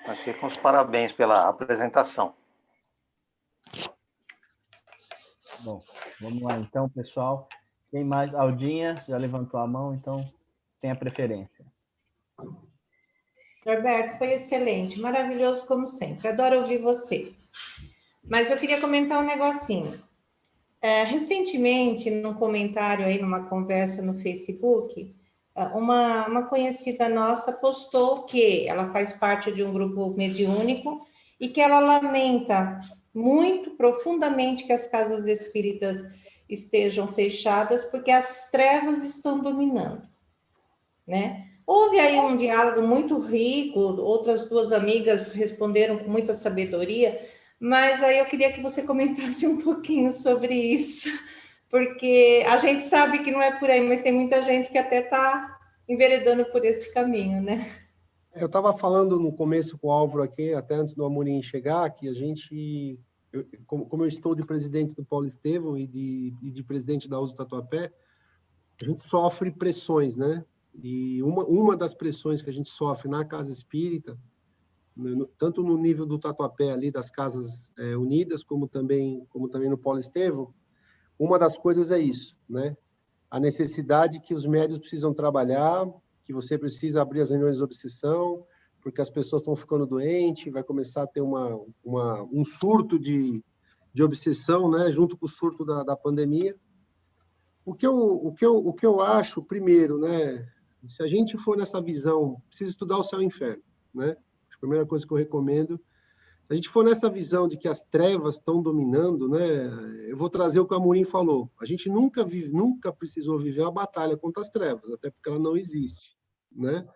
C: Achei com os parabéns pela apresentação.
A: Bom, vamos lá então, pessoal. Quem mais? Aldinha já levantou a mão, então tem a preferência.
D: Norberto, foi excelente, maravilhoso como sempre. Adoro ouvir você. Mas eu queria comentar um negocinho. Recentemente, num comentário aí, numa conversa no Facebook, uma conhecida nossa postou que ela faz parte de um grupo mediúnico e que ela lamenta muito profundamente que as casas espíritas estejam fechadas porque as trevas estão dominando, né? Houve aí um diálogo muito rico, outras 2 amigas responderam com muita sabedoria, mas aí eu queria que você comentasse um pouquinho sobre isso, porque a gente sabe que não é por aí, mas tem muita gente que até está enveredando por esse caminho, né?
B: Eu estava falando no começo com o Álvaro aqui, até antes do Amorim chegar, que a gente, como eu estou de presidente do Paulo Estevam e de presidente da USO Tatuapé, a gente sofre pressões, né? E uma das pressões que a gente sofre na Casa Espírita, tanto no nível do Tatuapé ali, das Casas Unidas, como também no Paulo Estevam, uma das coisas é isso, né? A necessidade que os médios precisam trabalhar, que você precisa abrir as reuniões de obsessão, porque as pessoas estão ficando doentes, vai começar a ter um surto de obsessão, né, junto com o surto da pandemia. O que eu acho, primeiro, né, se a gente for nessa visão, precisa estudar o céu e o inferno, né? A primeira coisa que eu recomendo. Se a gente for nessa visão de que as trevas estão dominando, né, eu vou trazer o que o Amorim falou. A gente nunca precisou viver uma batalha contra as trevas, até porque ela não existe, né?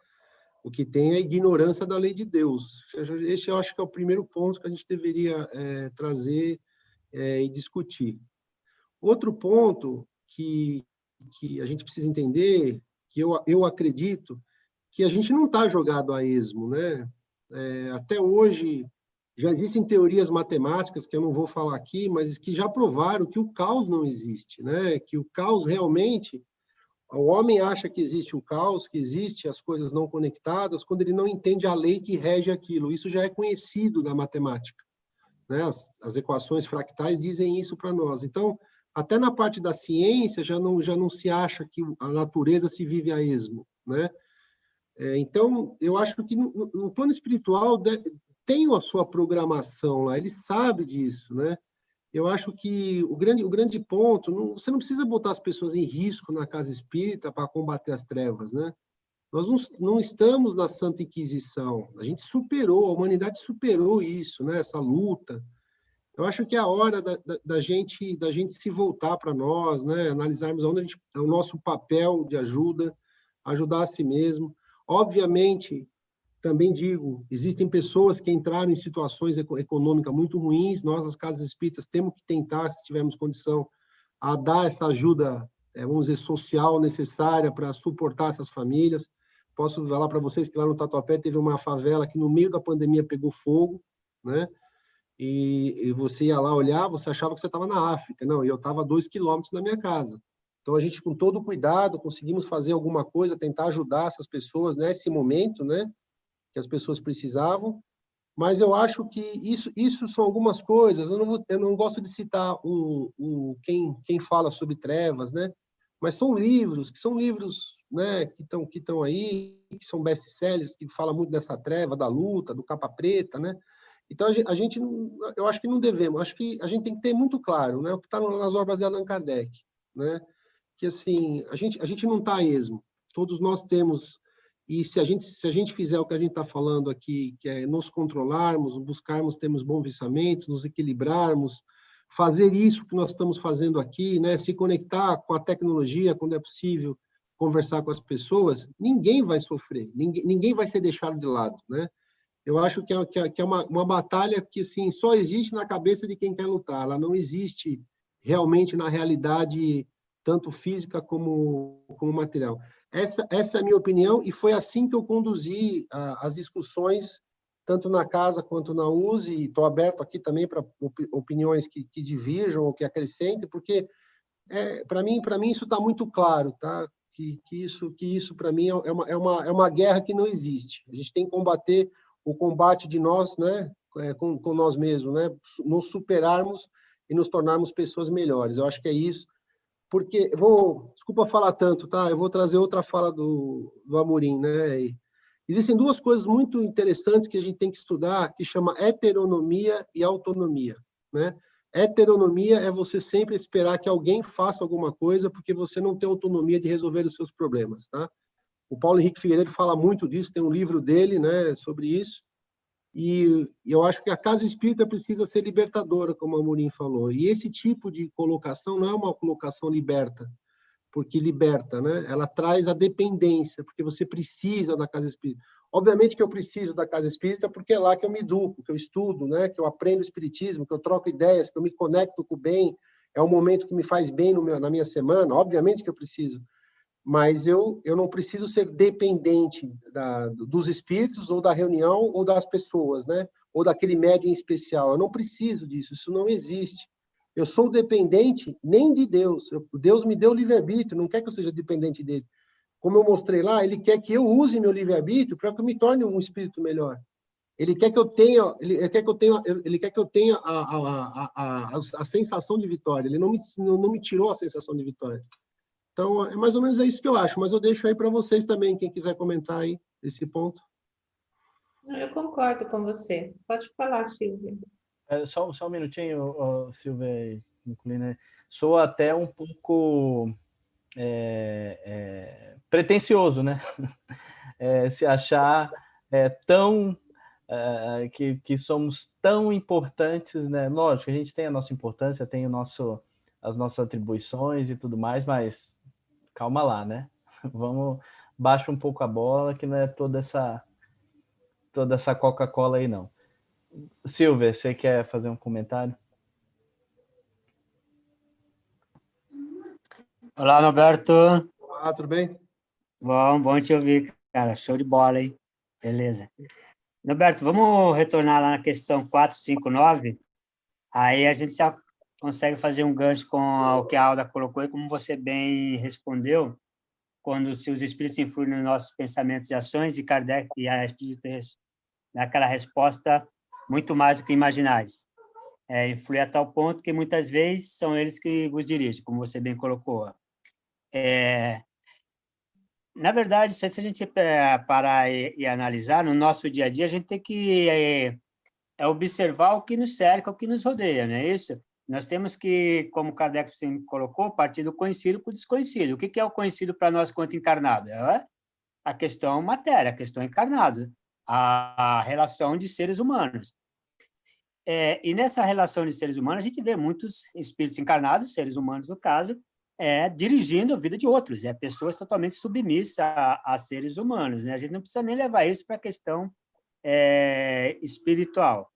B: O que tem é a ignorância da lei de Deus. Esse eu acho que é o primeiro ponto que a gente deveria trazer e discutir. Outro ponto que a gente precisa entender, que eu acredito, que a gente não está jogado a esmo, né? Até hoje, já existem teorias matemáticas, que eu não vou falar aqui, mas que já provaram que o caos não existe, né? Que o caos realmente... O homem acha que existe o caos, que existe as coisas não conectadas, quando ele não entende a lei que rege aquilo. Isso já é conhecido da matemática, né? As equações fractais dizem isso para nós. Então, até na parte da ciência, já não se acha que a natureza se vive a esmo, né? Então, eu acho que no plano espiritual tem a sua programação lá, ele sabe disso, né? Eu acho que o grande ponto, você não precisa botar as pessoas em risco na casa espírita para combater as trevas, né? Nós não estamos na Santa Inquisição, a gente superou, a humanidade superou isso, né? Essa luta. Eu acho que é a hora da gente se voltar para nós, né? Analisarmos onde é o nosso papel de ajudar a si mesmo. Obviamente, também digo, existem pessoas que entraram em situações econômicas muito ruins, nós, as casas espíritas, temos que tentar, se tivermos condição, a dar essa ajuda, vamos dizer, social necessária para suportar essas famílias. Posso falar para vocês que lá no Tatuapé teve uma favela que no meio da pandemia pegou fogo, né? E você ia lá olhar, você achava que você estava na África. Não, eu estava a 2 quilômetros da minha casa. Então, a gente, com todo cuidado, conseguimos fazer alguma coisa, tentar ajudar essas pessoas nesse momento, né? Que as pessoas precisavam, mas eu acho que isso são algumas coisas. Eu não gosto de citar quem fala sobre trevas, né? Mas são livros, né, que estão aí, que são best-sellers, que falam muito dessa treva, da luta, do capa preta, né? Então, eu acho que não devemos, acho que a gente tem que ter muito claro, né, o que está nas obras de Allan Kardec, né? Que, assim, a gente não está a esmo, todos nós temos. E se a gente fizer o que a gente está falando aqui, que é nos controlarmos, buscarmos termos bons pensamentos, nos equilibrarmos, fazer isso que nós estamos fazendo aqui, né? Se conectar com a tecnologia quando é possível, conversar com as pessoas, ninguém vai sofrer, ninguém vai ser deixado de lado, né? Eu acho que é uma batalha que, assim, só existe na cabeça de quem quer lutar, ela não existe realmente na realidade, tanto física como material. Essa é a minha opinião, e foi assim que eu conduzi as discussões, tanto na casa quanto na USE, e estou aberto aqui também para opiniões que divirjam ou que acrescentem, porque, para mim isso está muito claro, tá? Que isso para mim, é uma guerra que não existe. A gente tem que combater o combate de nós, né? Com nós mesmos, né? Nos superarmos e nos tornarmos pessoas melhores. Eu acho que é isso. Porque, desculpa falar tanto, tá? Eu vou trazer outra fala do Amorim, né? Existem duas coisas muito interessantes que a gente tem que estudar, que chama heteronomia e autonomia, né? Heteronomia é você sempre esperar que alguém faça alguma coisa porque você não tem autonomia de resolver os seus problemas, tá? O Paulo Henrique Figueiredo fala muito disso, tem um livro dele, né, sobre isso. E eu acho que a casa espírita precisa ser libertadora, como a Amorim falou. E esse tipo de colocação não é uma colocação liberta, porque liberta, né? Ela traz a dependência, porque você precisa da casa espírita. Obviamente que eu preciso da casa espírita porque é lá que eu me educo, que eu estudo, né? Que eu aprendo o espiritismo, que eu troco ideias, que eu me conecto com o bem, é um momento que me faz bem na minha semana, obviamente que eu preciso, mas eu não preciso ser dependente dos espíritos, ou da reunião, ou das pessoas, né? Ou daquele médium em especial. Eu não preciso disso, isso não existe. Eu sou dependente nem de Deus. Deus me deu livre-arbítrio, não quer que eu seja dependente dele. Como eu mostrei lá, ele quer que eu use meu livre-arbítrio para que eu me torne um espírito melhor. Ele quer que eu tenha, a sensação de vitória. Ele não me tirou a sensação de vitória. Então, é mais ou menos isso que eu acho, mas eu deixo aí para vocês também, quem quiser comentar aí esse ponto.
D: Eu concordo com você. Pode falar, Silvia.
A: Só um minutinho, Silvia e Nicolina. Sou até um pouco pretensioso, né? Se achar tão... que somos tão importantes, né? Lógico, a gente tem a nossa importância, tem as nossas atribuições e tudo mais, mas calma lá, né? Baixa um pouco a bola, que não é toda essa Coca-Cola aí, não. Silvia, você quer fazer um comentário?
E: Olá, Norberto.
B: Olá, tudo bem?
E: Bom te ouvir, cara. Show de bola, hein? Beleza. Norberto, vamos retornar lá na questão 459. Aí a gente já consegue fazer um gancho com o que a Alda colocou e como você bem respondeu, quando se os espíritos influem nos nossos pensamentos e ações, e Kardec e a espírito dá aquela resposta muito mais do que imaginais. Influi a tal ponto que muitas vezes são eles que os dirigem, como você bem colocou. Na verdade, se a gente parar e analisar, no nosso dia a dia, a gente tem que observar o que nos cerca, o que nos rodeia, não é isso? Nós temos que, como Kardec sempre colocou, partir do conhecido para o desconhecido. O que é o conhecido para nós quanto encarnado? É a questão matéria, a questão encarnado, a relação de seres humanos. E nessa relação de seres humanos, a gente vê muitos espíritos encarnados, seres humanos no caso, dirigindo a vida de outros, pessoas totalmente submissas a seres humanos, né? A gente não precisa nem levar isso para a questão espiritual.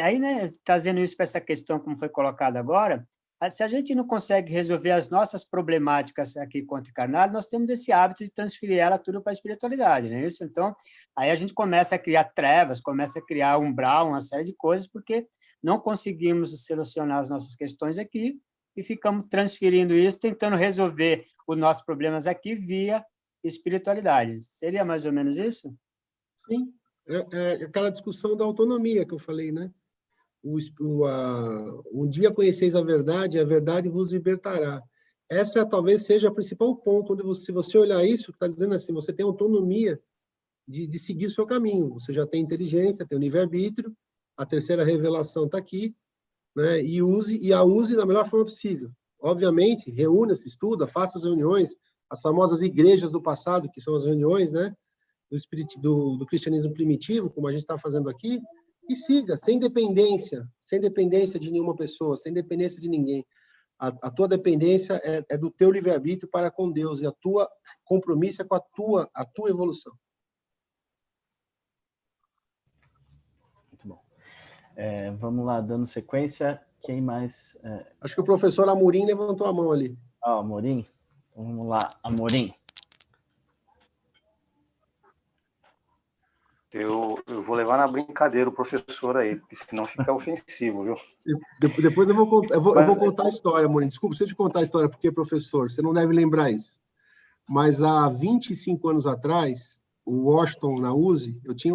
E: Aí, né, trazendo isso para essa questão, como foi colocado agora, se a gente não consegue resolver as nossas problemáticas aqui quanto encarnado, nós temos esse hábito de transferir ela tudo para a espiritualidade, não é isso? Então, aí a gente começa a criar trevas, começa a criar umbral, uma série de coisas, porque não conseguimos solucionar as nossas questões aqui e ficamos transferindo isso, tentando resolver os nossos problemas aqui via espiritualidade. Seria mais ou menos isso?
B: Sim, aquela discussão da autonomia que eu falei, né? Um dia conheceis a verdade vos libertará. Essa talvez seja o principal ponto, onde se você olhar isso, está dizendo assim, você tem autonomia de seguir o seu caminho. Você já tem inteligência, tem o livre-arbítrio, a terceira revelação está aqui, né? E a use da melhor forma possível. Obviamente, reúna-se, estuda, faça as reuniões, as famosas igrejas do passado, que são as reuniões, né? Do cristianismo primitivo, como a gente está fazendo aqui, e siga, sem dependência de nenhuma pessoa, sem dependência de ninguém. A tua dependência é do teu livre-arbítrio para com Deus, e a tua compromisso é com a tua evolução.
A: Muito bom. Vamos lá, dando sequência. Quem mais?
B: Acho que o professor Amorim levantou a mão ali.
A: Amorim? Vamos lá, Amorim.
C: Eu vou levar na brincadeira o professor aí, porque senão fica ofensivo, viu?
B: Depois eu vou contar a história, Amorim. Desculpa, deixa eu te contar a história, porque, professor, você não deve lembrar isso. Mas há 25 anos atrás, o Washington, na USE, eu tinha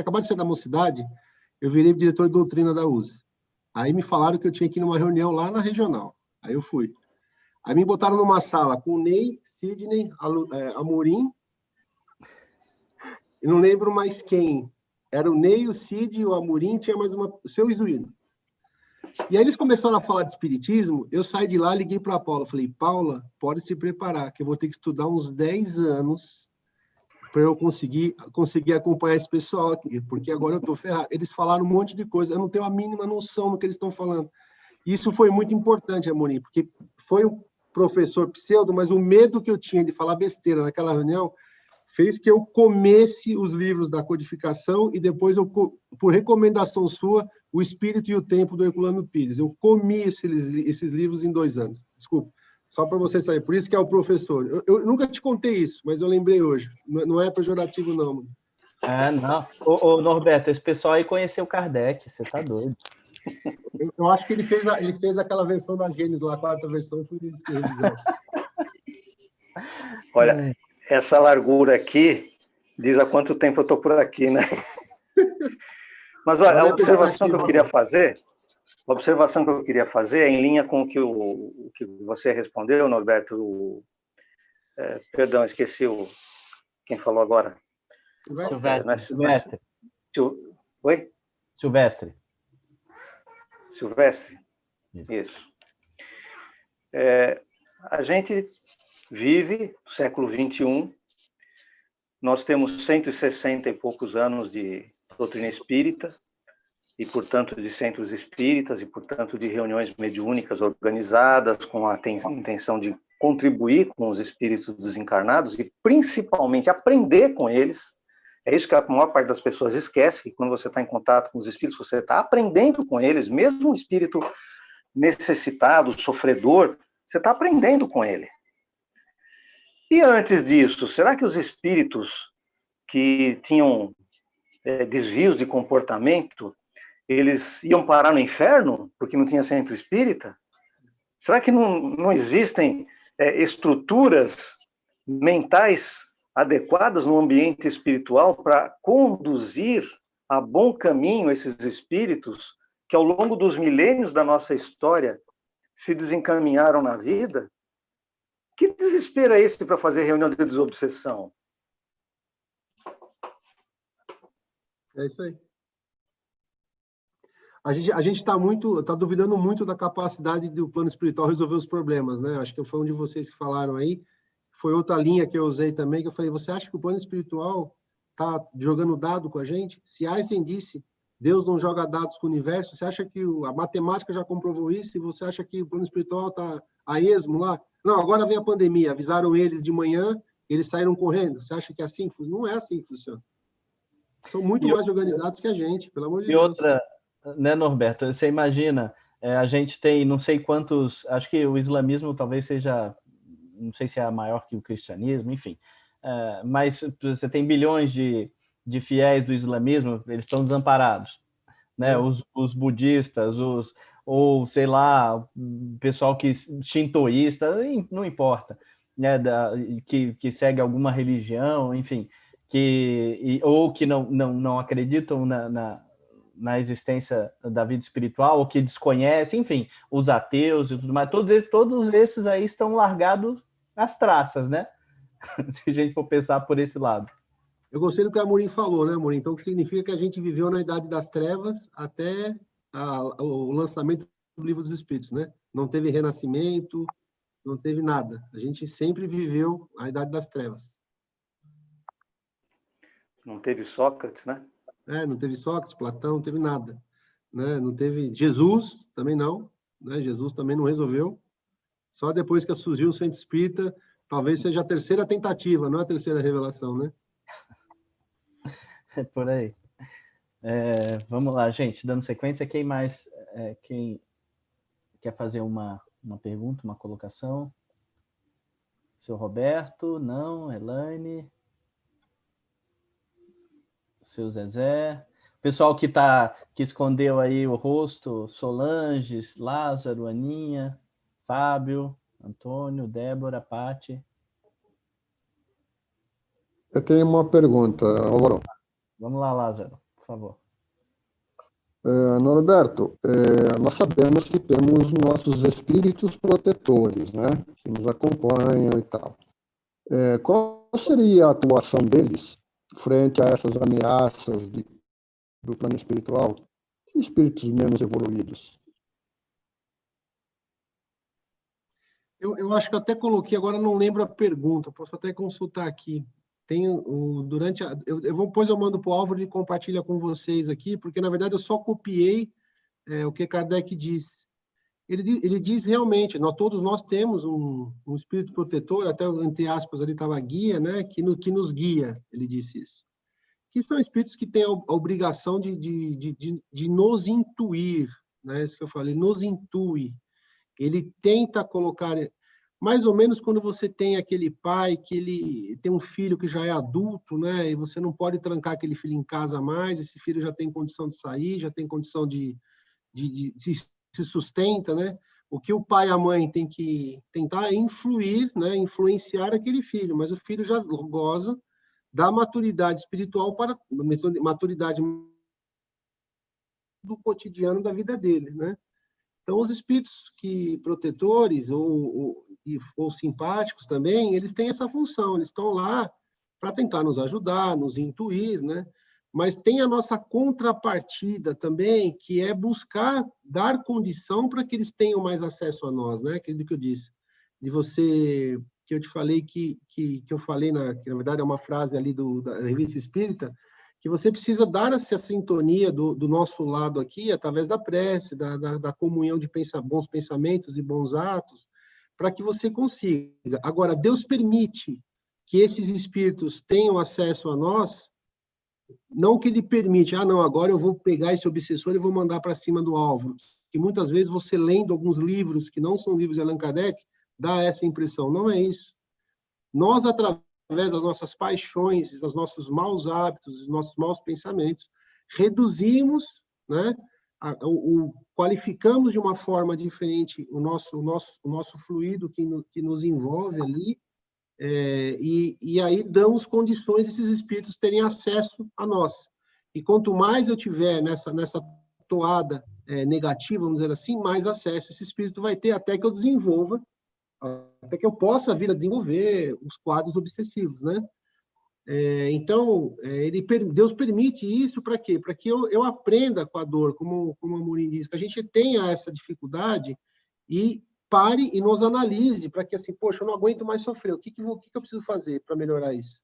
B: acabado de sair da mocidade, eu virei diretor de doutrina da USE. Aí me falaram que eu tinha que ir numa reunião lá na regional. Aí eu fui. Aí me botaram numa sala com o Ney, Sidney, Amorim, eu não lembro mais quem. Era o Ney, o Cid, o Amorim, tinha mais o seu Izuíno. E aí eles começaram a falar de espiritismo, eu saí de lá, liguei para a Paula, falei, Paula, pode se preparar, que eu vou ter que estudar uns 10 anos para eu conseguir acompanhar esse pessoal aqui, porque agora eu estou ferrado. Eles falaram um monte de coisa, eu não tenho a mínima noção do que eles estão falando. Isso foi muito importante, Amorim, porque foi um professor pseudo, mas o medo que eu tinha de falar besteira naquela reunião fez que eu comesse os livros da codificação e depois, por recomendação sua, O Espírito e o Tempo, do Herculano Pires. Eu comi esses livros em 2 anos. Desculpa, só para você saber. Por isso que é o professor. Eu nunca te contei isso, mas eu lembrei hoje. Não é pejorativo, não.
A: Ah, não. Ô, Norberto, esse pessoal aí conheceu Kardec, você tá doido.
B: Eu acho que ele fez aquela versão da Gênesis lá, a 4ª versão, por isso que revisão.
C: Olha, essa largura aqui diz há quanto tempo eu estou por aqui, né? Mas olha, a observação que eu queria fazer é em linha com o que você respondeu, Norberto. Perdão, esqueci quem falou agora.
E: Silvestre.
C: Oi?
A: Silvestre.
C: Isso. A gente vive no século XXI, nós temos 160 e poucos anos de doutrina espírita, e, portanto, de centros espíritas, e, portanto, de reuniões mediúnicas organizadas com a intenção de contribuir com os espíritos desencarnados e, principalmente, aprender com eles. É isso que a maior parte das pessoas esquece, que quando você está em contato com os espíritos, você está aprendendo com eles, mesmo um espírito necessitado, sofredor, você está aprendendo com ele. E antes disso, será que os espíritos que tinham desvios de comportamento, eles iam parar no inferno porque não tinha centro espírita? Será que não existem estruturas mentais adequadas no ambiente espiritual para conduzir a bom caminho esses espíritos que ao longo dos milênios da nossa história se desencaminharam na vida? Que desespero é esse para fazer reunião de desobsessão?
B: É isso aí. A gente está duvidando muito da capacidade do plano espiritual resolver os problemas, né? Acho que foi um de vocês que falaram aí. Foi outra linha que eu usei também, que eu falei, você acha que o plano espiritual está jogando dado com a gente? Se Einstein disse, Deus não joga dados com o universo, você acha que a matemática já comprovou isso? E você acha que o plano espiritual está a esmo lá? Não, agora vem a pandemia, avisaram eles de manhã, eles saíram correndo. Você acha que é assim? Não é assim que funciona. São muito mais organizados que a gente, pelo amor de Deus.
A: E outra, né, Norberto, você imagina, a gente tem não sei quantos, acho que o islamismo talvez seja, não sei se é maior que o cristianismo, enfim, mas você tem bilhões de fiéis do islamismo, eles estão desamparados, né? Os budistas, ou sei lá, o pessoal que shintoísta, não importa, né? Que segue alguma religião, enfim, ou que não acreditam na existência da vida espiritual, ou que desconhecem, enfim, os ateus e tudo mais, todos esses aí estão largados às traças, né? Se a gente for pensar por esse lado.
B: Eu gostei do que a Amorim falou, né, Amorim? Então, que significa que a gente viveu na Idade das Trevas até o lançamento do Livro dos Espíritos, né? Não teve renascimento, não teve nada. A gente sempre viveu a Idade das Trevas.
C: Não teve Sócrates, né?
B: Não teve Sócrates, Platão, não teve nada. Né? Não teve Jesus, também não. Né? Jesus também não resolveu. Só depois que surgiu o Centro Espírita, talvez seja a terceira tentativa, não a terceira revelação, né?
A: É por aí. Vamos lá, gente, dando sequência, quem mais quem quer fazer uma pergunta, uma colocação? Seu Roberto, não, Elaine, seu Zezé, pessoal que escondeu aí o rosto, Solange, Lázaro, Aninha, Fábio, Antônio, Débora, Pati.
F: Eu tenho uma pergunta, Álvaro.
A: Vamos lá, Lázaro, por favor.
F: Norberto, nós sabemos que temos nossos espíritos protetores, né? Que nos acompanham e tal. Qual seria a atuação deles frente a essas ameaças do plano espiritual? Espíritos menos evoluídos.
B: Eu acho que eu até coloquei, agora não lembro a pergunta, posso até consultar aqui. Depois eu mando para o Álvaro e compartilha com vocês aqui, porque na verdade eu só copiei o que Kardec disse. ele diz realmente, todos nós temos um espírito protetor, até entre aspas ali estava guia, né, que nos guia, ele disse isso. Que são espíritos que têm a obrigação de nos intuir, né, isso que eu falei, nos intui. Ele tenta colocar, mais ou menos quando você tem aquele pai que ele tem um filho que já é adulto, né, e você não pode trancar aquele filho em casa mais, esse filho já tem condição de sair, já tem condição de se sustenta, né? O que o pai e a mãe tem que tentar é influir, né? Influenciar aquele filho, mas o filho já goza da maturidade espiritual para maturidade do cotidiano da vida dele, né? Então, os espíritos protetores ou simpáticos também, eles têm essa função, eles estão lá para tentar nos ajudar, nos intuir, né? Mas tem a nossa contrapartida também, que é buscar dar condição para que eles tenham mais acesso a nós, né? Aquilo que eu disse, de você, que eu te falei que eu falei, que na verdade é uma frase ali da Revista Espírita, que você precisa dar essa sintonia do nosso lado aqui, através da prece, da comunhão de bons pensamentos e bons atos, para que você consiga. Agora, Deus permite que esses espíritos tenham acesso a nós, não que ele permite, não, agora eu vou pegar esse obsessor e vou mandar para cima do alvo. Que muitas vezes você lendo alguns livros que não são livros de Allan Kardec, dá essa impressão. Não é isso. Nós, através das nossas paixões, dos nossos maus hábitos, dos nossos maus pensamentos, reduzimos, né, qualificamos de uma forma diferente o nosso fluido que nos envolve ali, e aí damos condições desses espíritos terem acesso a nós. E quanto mais eu tiver nessa toada negativa, vamos dizer assim, mais acesso esse espírito vai ter até que eu desenvolva, até que eu possa vir a desenvolver os quadros obsessivos, né? Então, Deus permite isso para quê? Para que eu aprenda com a dor, como a Amorim diz, que a gente tenha essa dificuldade e pare e nos analise, para que assim, poxa, eu não aguento mais sofrer, o que eu preciso fazer para melhorar isso?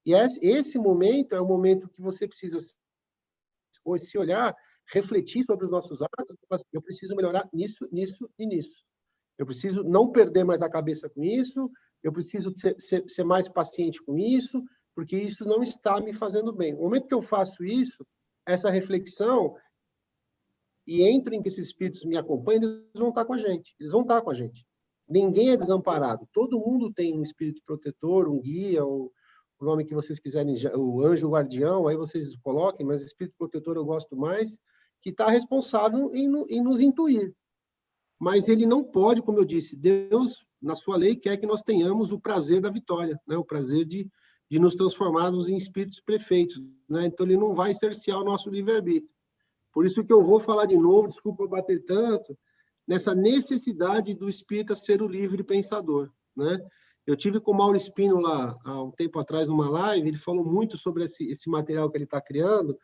B: E esse momento é o momento que você precisa se olhar, refletir sobre os nossos atos, eu preciso melhorar nisso, nisso e nisso. Eu preciso não perder mais a cabeça com isso, eu preciso ser mais paciente com isso, porque isso não está me fazendo bem. No momento que eu faço isso, essa reflexão, e entro em que esses espíritos me acompanham, eles vão estar com a gente. Eles vão estar com a gente. Ninguém é desamparado. Todo mundo tem um espírito protetor, um guia, o nome que vocês quiserem, o anjo guardião, aí vocês coloquem, mas espírito protetor eu gosto mais, que está responsável em nos intuir. Mas ele não pode, como eu disse, Deus, na sua lei, quer que nós tenhamos o prazer da vitória, né? O prazer de nos transformarmos em espíritos perfeitos, né? Então, ele não vai cercear o nosso livre-arbítrio. Por isso que eu vou falar de novo, desculpa bater tanto, nessa necessidade do espírita ser o livre pensador, né? Eu tive com o Mauro Espino lá, há um tempo atrás, numa live, ele falou muito sobre esse material que ele está criando,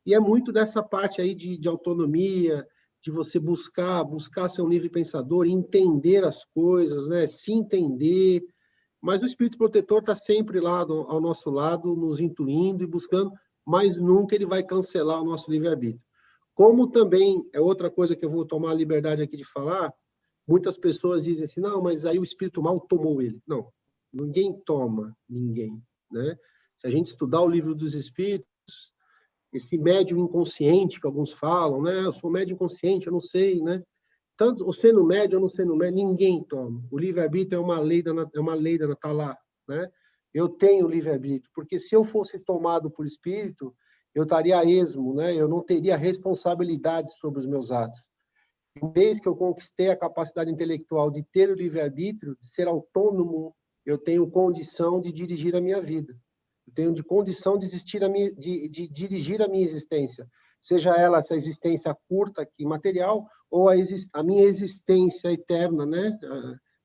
B: e é muito dessa parte aí de autonomia, de você buscar ser um livre pensador, entender as coisas, né? Se entender. Mas o espírito protetor está sempre lá ao nosso lado, nos intuindo e buscando, mas nunca ele vai cancelar o nosso livre-arbítrio. Como também, é outra coisa que eu vou tomar a liberdade aqui de falar, muitas pessoas dizem assim, não, mas aí o espírito mal tomou ele. Não, ninguém toma ninguém, né? Se a gente estudar o livro dos espíritos, esse médium inconsciente que alguns falam, né? Eu sou médium inconsciente, eu não sei, né? Tanto o sendo médium ou não sendo médium, ninguém toma. O livre-arbítrio é uma lei tá lá, né? Eu tenho livre-arbítrio, porque se eu fosse tomado por espírito, eu estaria a esmo, né? Eu não teria responsabilidade sobre os meus atos. Uma vez que eu conquistei a capacidade intelectual de ter o livre-arbítrio, de ser autônomo, eu tenho condição de dirigir a minha vida. Eu tenho condição de dirigir a minha existência, seja ela essa existência curta aqui, material, ou a minha existência eterna, né?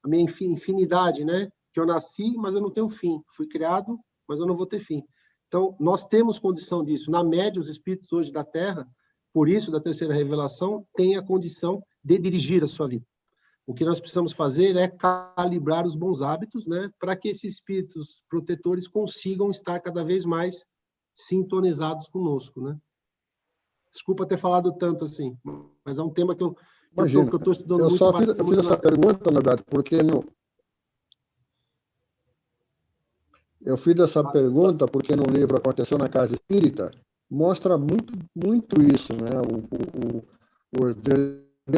B: A minha infinidade, né? Que eu nasci, mas eu não tenho fim. Fui criado, mas eu não vou ter fim. Então, nós temos condição disso. Na média, os espíritos hoje da Terra, por isso, da terceira revelação, têm a condição de dirigir a sua vida. O que nós precisamos fazer é calibrar os bons hábitos, né, para que esses espíritos protetores consigam estar cada vez mais sintonizados conosco, né? Desculpa ter falado tanto assim, mas é um tema que
F: Imagina,
B: que eu estou estudando
F: eu
B: muito
F: só fiz essa pergunta, Norberto, porque eu fiz essa pergunta porque no livro Aconteceu na Casa Espírita mostra muito, muito isso, né? O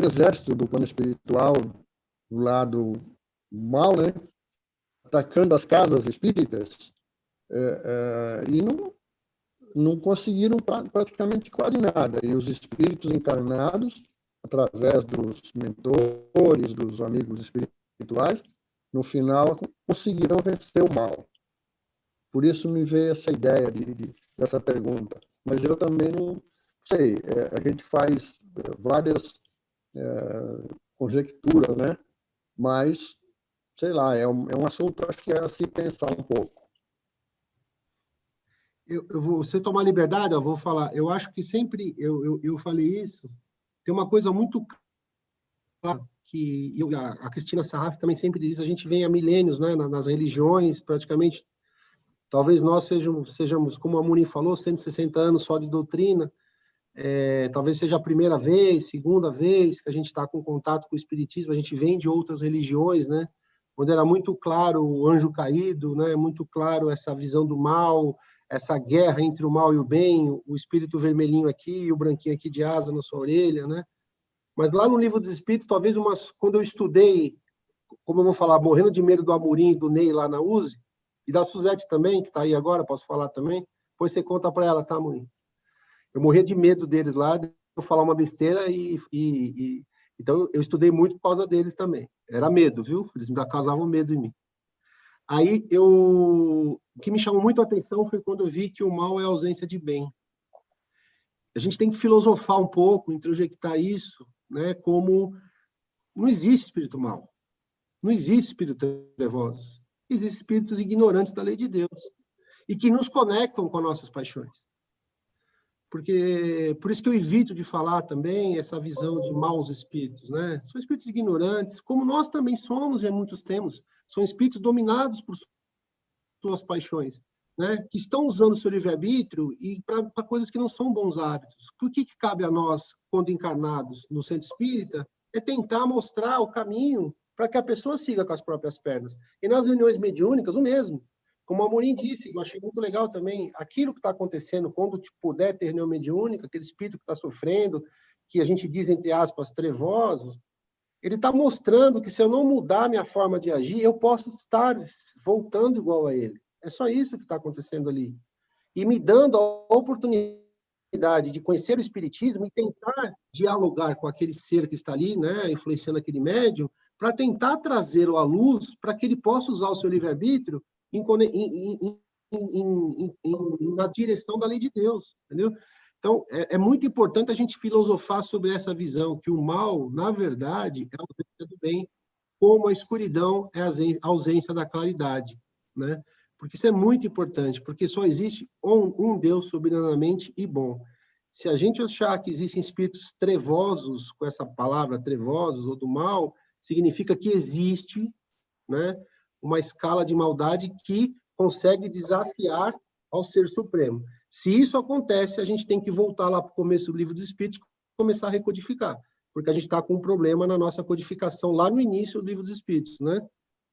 F: exército do plano espiritual do lado mal, né? Atacando as casas espíritas e não conseguiram praticamente quase nada. E os espíritos encarnados, através dos mentores, dos amigos espirituais, no final conseguiram vencer o mal. Por isso me veio essa ideia dessa pergunta. Mas eu também não sei. A gente faz várias conjecturas, né? Mas, sei lá, é um assunto, acho que é a se pensar um pouco.
B: Você tomar liberdade, eu vou falar. Eu acho que sempre eu falei isso. Tem uma coisa muito clara que a Cristina Sarraf também sempre diz, a gente vem há milênios, né, nas religiões, praticamente. Talvez nós sejamos, como a Amorim falou, 160 anos só de doutrina. Talvez seja a primeira vez, segunda vez que a gente está com contato com o Espiritismo. A gente vem de outras religiões, né? Onde era muito claro o anjo caído, né? Muito claro essa visão do mal, essa guerra entre o mal e o bem, o espírito vermelhinho aqui e o branquinho aqui de asa na sua orelha, né? Mas lá no Livro dos Espíritos, talvez quando eu estudei, como eu vou falar, morrendo de medo do Amorim e do Ney lá na USE, e da Suzete também, que está aí agora, posso falar também, depois você conta para ela, tá, Amorim? Eu morria de medo deles lá, de eu falar uma besteira então eu estudei muito por causa deles também. Era medo, viu? Eles me causavam medo em mim. Aí o que me chamou muito a atenção foi quando eu vi que o mal é a ausência de bem. A gente tem que filosofar um pouco, introjectar isso, né? Como não existe espírito mau, não existe espírito trevoso, existem espíritos ignorantes da lei de Deus e que nos conectam com as nossas paixões. Porque por isso que eu evito de falar também essa visão de maus espíritos, né? São espíritos ignorantes, como nós também somos, e muitos temos. São espíritos dominados por suas paixões, né? Que estão usando o seu livre-arbítrio e para coisas que não são bons hábitos. O que cabe a nós, quando encarnados no centro espírita, é tentar mostrar o caminho para que a pessoa siga com as próprias pernas. E nas reuniões mediúnicas, o mesmo. Como a Amorim disse, eu achei muito legal também, aquilo que está acontecendo, quando puder ter reunião mediúnica, aquele espírito que está sofrendo, que a gente diz, entre aspas, trevoso, ele está mostrando que se eu não mudar a minha forma de agir, eu posso estar voltando igual a ele. É só isso que está acontecendo ali. E me dando a oportunidade de conhecer o espiritismo e tentar dialogar com aquele ser que está ali, né, influenciando aquele médium, para tentar trazê-lo à luz, para que ele possa usar o seu livre-arbítrio na direção da lei de Deus, entendeu? Então, é muito importante a gente filosofar sobre essa visão, que o mal, na verdade, é a ausência do bem, como a escuridão é a ausência da claridade, né? Porque isso é muito importante, porque só existe um Deus soberanamente e bom. Se a gente achar que existem espíritos trevosos, com essa palavra trevosos ou do mal, significa que existe, né, uma escala de maldade que consegue desafiar ao Ser Supremo. Se isso acontece, a gente tem que voltar lá para o começo do Livro dos Espíritos e começar a recodificar, porque a gente está com um problema na nossa codificação lá no início do Livro dos Espíritos, né?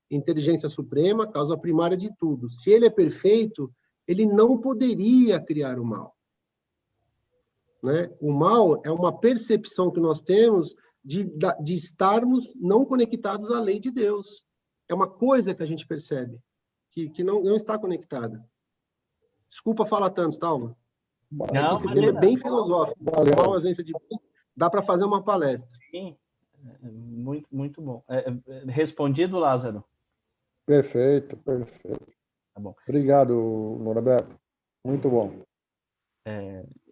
B: Inteligência suprema, causa primária de tudo. Se ele é perfeito, ele não poderia criar o mal, né? O mal é uma percepção que nós temos de estarmos não conectados à lei de Deus. É uma coisa que a gente percebe, que não está conectada. Desculpa falar tanto, Talva. É que esse tema é bem filosófico. Mal, ausência de bem, dá para fazer uma palestra.
A: Sim, muito, muito bom. Respondido, Lázaro?
F: Perfeito.
A: Tá bom.
F: Obrigado, Norberto. Muito bom.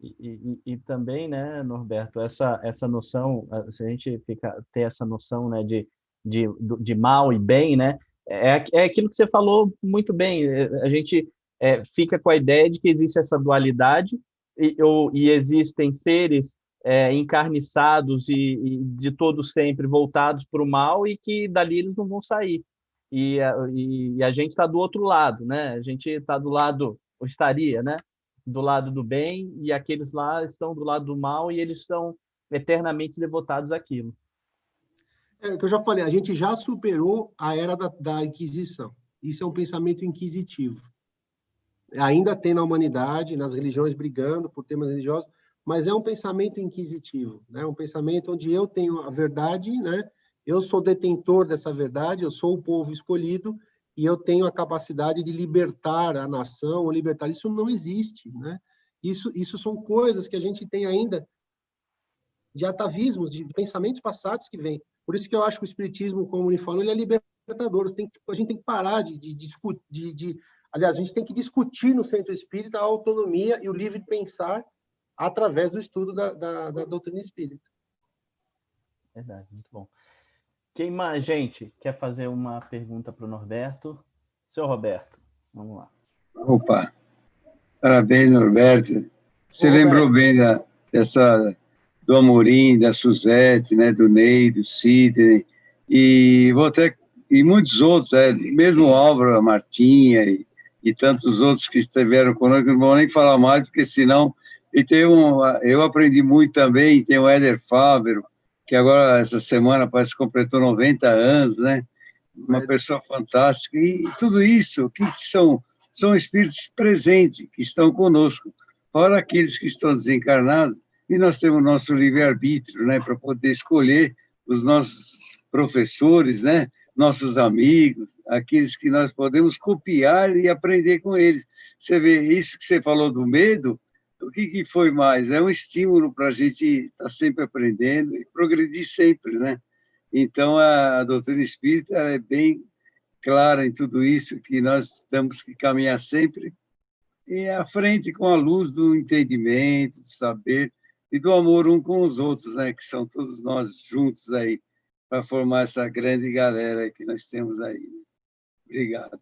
A: E também, né, Norberto, essa noção, se a gente ter essa noção, né, de mal e bem, né, é aquilo que você falou muito bem. A gente fica com a ideia de que existe essa dualidade e existem seres encarniçados e de todo sempre voltados para o mal e que dali eles não vão sair. E a gente está do outro lado, né? A gente está do lado, ou estaria, né? Do lado do bem, e aqueles lá estão do lado do mal e eles são eternamente devotados àquilo.
B: É o que eu já falei, a gente já superou a era da Inquisição. Isso é um pensamento inquisitivo. Ainda tem na humanidade, nas religiões brigando por temas religiosos, mas é um pensamento inquisitivo, né? Um pensamento onde eu tenho a verdade, né? Eu sou detentor dessa verdade, eu sou o povo escolhido e eu tenho a capacidade de libertar a nação, libertar. Isso não existe, né? Isso são coisas que a gente tem ainda de atavismos, de pensamentos passados que vêm. Por isso que eu acho que o espiritismo, como ele falou, ele é libertador. A gente tem que parar de discutir, aliás, a gente tem que discutir no centro espírita a autonomia e o livre pensar através do estudo da doutrina espírita.
A: Verdade, muito bom. Quem mais, gente, quer fazer uma pergunta para o Norberto? Seu Roberto, vamos lá.
G: Opa, parabéns, Norberto. Você lembrou bem do Amorim, da Suzete, né, do Ney, do Sidney, e muitos outros, mesmo o Álvaro, a Martinha e tantos outros que estiveram conosco, não vou nem falar mais, porque senão... eu aprendi muito também, tem o Éder Fávero, que agora, essa semana, parece que completou 90 anos, né? Uma pessoa fantástica. E tudo isso, que são espíritos presentes, que estão conosco. Fora aqueles que estão desencarnados, e nós temos o nosso livre-arbítrio, né? Para poder escolher os nossos professores, né? Nossos amigos, aqueles que nós podemos copiar e aprender com eles. Você vê, isso que você falou do medo, o que foi mais? É um estímulo para a gente estar sempre aprendendo e progredir sempre, né? Então, a doutrina espírita é bem clara em tudo isso, que nós temos que caminhar sempre à frente com a luz do entendimento, do saber e do amor um com os outros, né? Que são todos nós juntos aí, para formar essa grande galera que nós temos aí. Obrigado.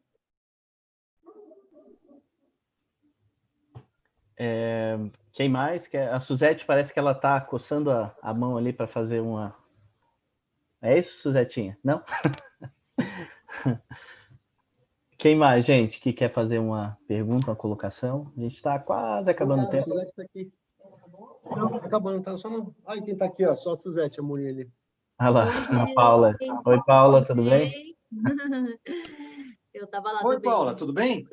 A: Quem mais? A Suzete parece que ela está coçando a mão ali para fazer uma... É isso, Suzetinha? Não? Quem mais, gente, que quer fazer uma pergunta, uma colocação? A gente está quase acabando o tempo.
B: A Suzete está aqui. Não, acabando, tá só não. Ai, quem está aqui, ó, só a Suzete, a Muriel ali.
A: Olha lá, a Paula. Oi, Paula, tudo bem?
H: Eu estava lá
C: Oi,
H: também.
C: Paula, tudo bem?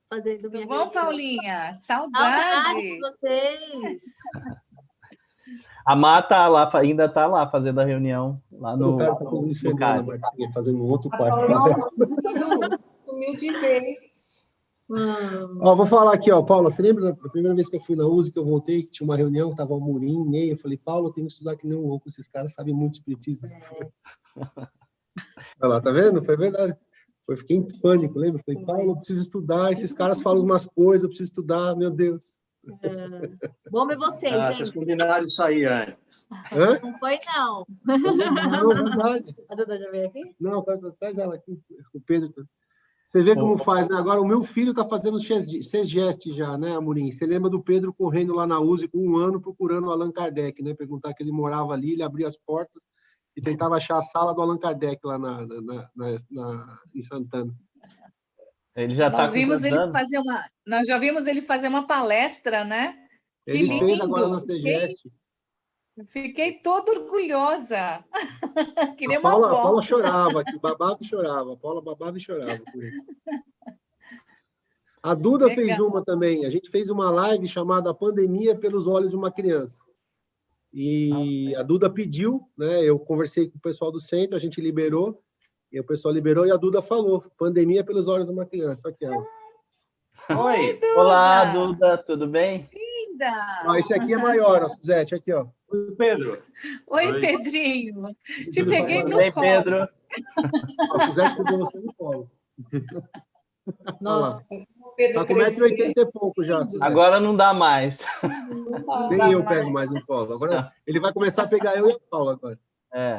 H: Fazendo
I: Tudo bom, Paulinha?
H: Saudade de
I: Saudade!
H: vocês!
A: A Má ainda está lá fazendo a reunião lá no...
B: O cara está com semana, Martinha, fazendo um outro quarto.
D: Sumiu de vez.
B: Ó, vou falar aqui, ó, Paula, você lembra da primeira vez que eu fui na USE, que eu voltei, que tinha uma reunião, que tava o Murim, Ney, eu falei, Paulo, eu tenho que estudar que nem um louco, esses caras sabem muito espiritismo. Olha lá, tá vendo? Foi verdade. Fiquei em pânico, lembra? Falei, Paulo, eu preciso estudar, esses caras falam umas coisas, eu preciso estudar, meu Deus.
H: Bom ver vocês, gente.
C: Vocês combinaram isso aí antes.
B: Hã?
H: Não foi, não.
B: Não, verdade.
H: A Duda já veio aqui?
B: Não, traz ela aqui, o Pedro. Você vê como faz, né? Agora, o meu filho está fazendo CGEST já, né, Amorim? Você lembra do Pedro correndo lá na USE com 1 ano procurando o Allan Kardec, né? Perguntar que ele morava ali, ele abria as portas e tentava achar a sala do Allan Kardec lá em Santana.
A: Ele já
I: Nós já vimos ele fazer uma palestra, né?
B: Ele fez agora na CGEST.
I: Fiquei toda orgulhosa. Que nem
B: A Paula chorava, que babava e chorava. A Paula babava e chorava por ele. A Duda fez uma também. A gente fez uma live chamada Pandemia pelos Olhos de uma Criança. E a Duda pediu, né? Eu conversei com o pessoal do centro, a gente liberou, e o pessoal liberou, e a Duda falou, Pandemia pelos Olhos de uma Criança. Aqui, ó.
C: Oi!
I: Duda.
A: Olá, Duda, tudo bem?
I: Linda!
B: Ó, esse aqui é maior, ó, Suzete, aqui, ó.
C: Oi, Pedro.
I: Oi, Pedrinho. Te
B: Tudo
I: peguei
B: bem,
I: no
A: Bem,
I: colo.
A: Pedro.
B: Ó, Suzete pegou você no colo.
D: Nossa,
B: Tá
D: Pedro
B: com 1,80 m e pouco já, Suzete.
A: Agora não dá mais.
B: Nem eu pego mais no colo. Agora ele vai começar a pegar eu e a Paula agora.
A: É.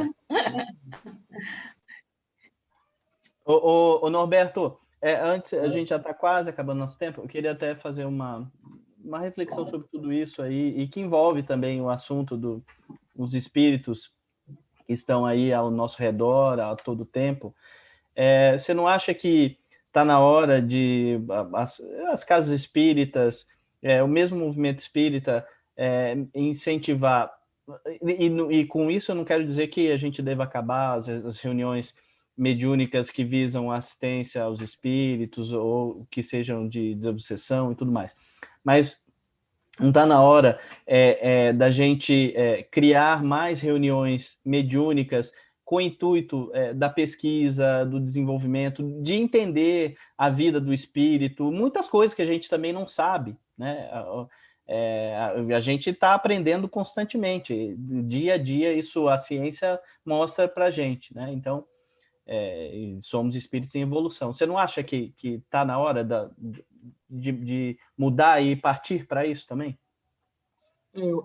A: Ô, Norberto, antes, a gente já está quase acabando nosso tempo, eu queria até fazer uma reflexão sobre tudo isso aí, e que envolve também o assunto dos espíritos que estão aí ao nosso redor a todo tempo. Você não acha que está na hora de as casas espíritas, o mesmo movimento espírita, incentivar e com isso eu não quero dizer que a gente deva acabar as reuniões mediúnicas que visam assistência aos espíritos ou que sejam de desobsessão e tudo mais. Mas não está na hora da gente criar mais reuniões mediúnicas com o intuito da pesquisa, do desenvolvimento, de entender a vida do espírito, muitas coisas que a gente também não sabe, né? A gente está aprendendo constantemente, dia a dia, isso a ciência mostra para a gente, né? Então, somos espíritos em evolução. Você não acha que está na hora de mudar e partir para isso também?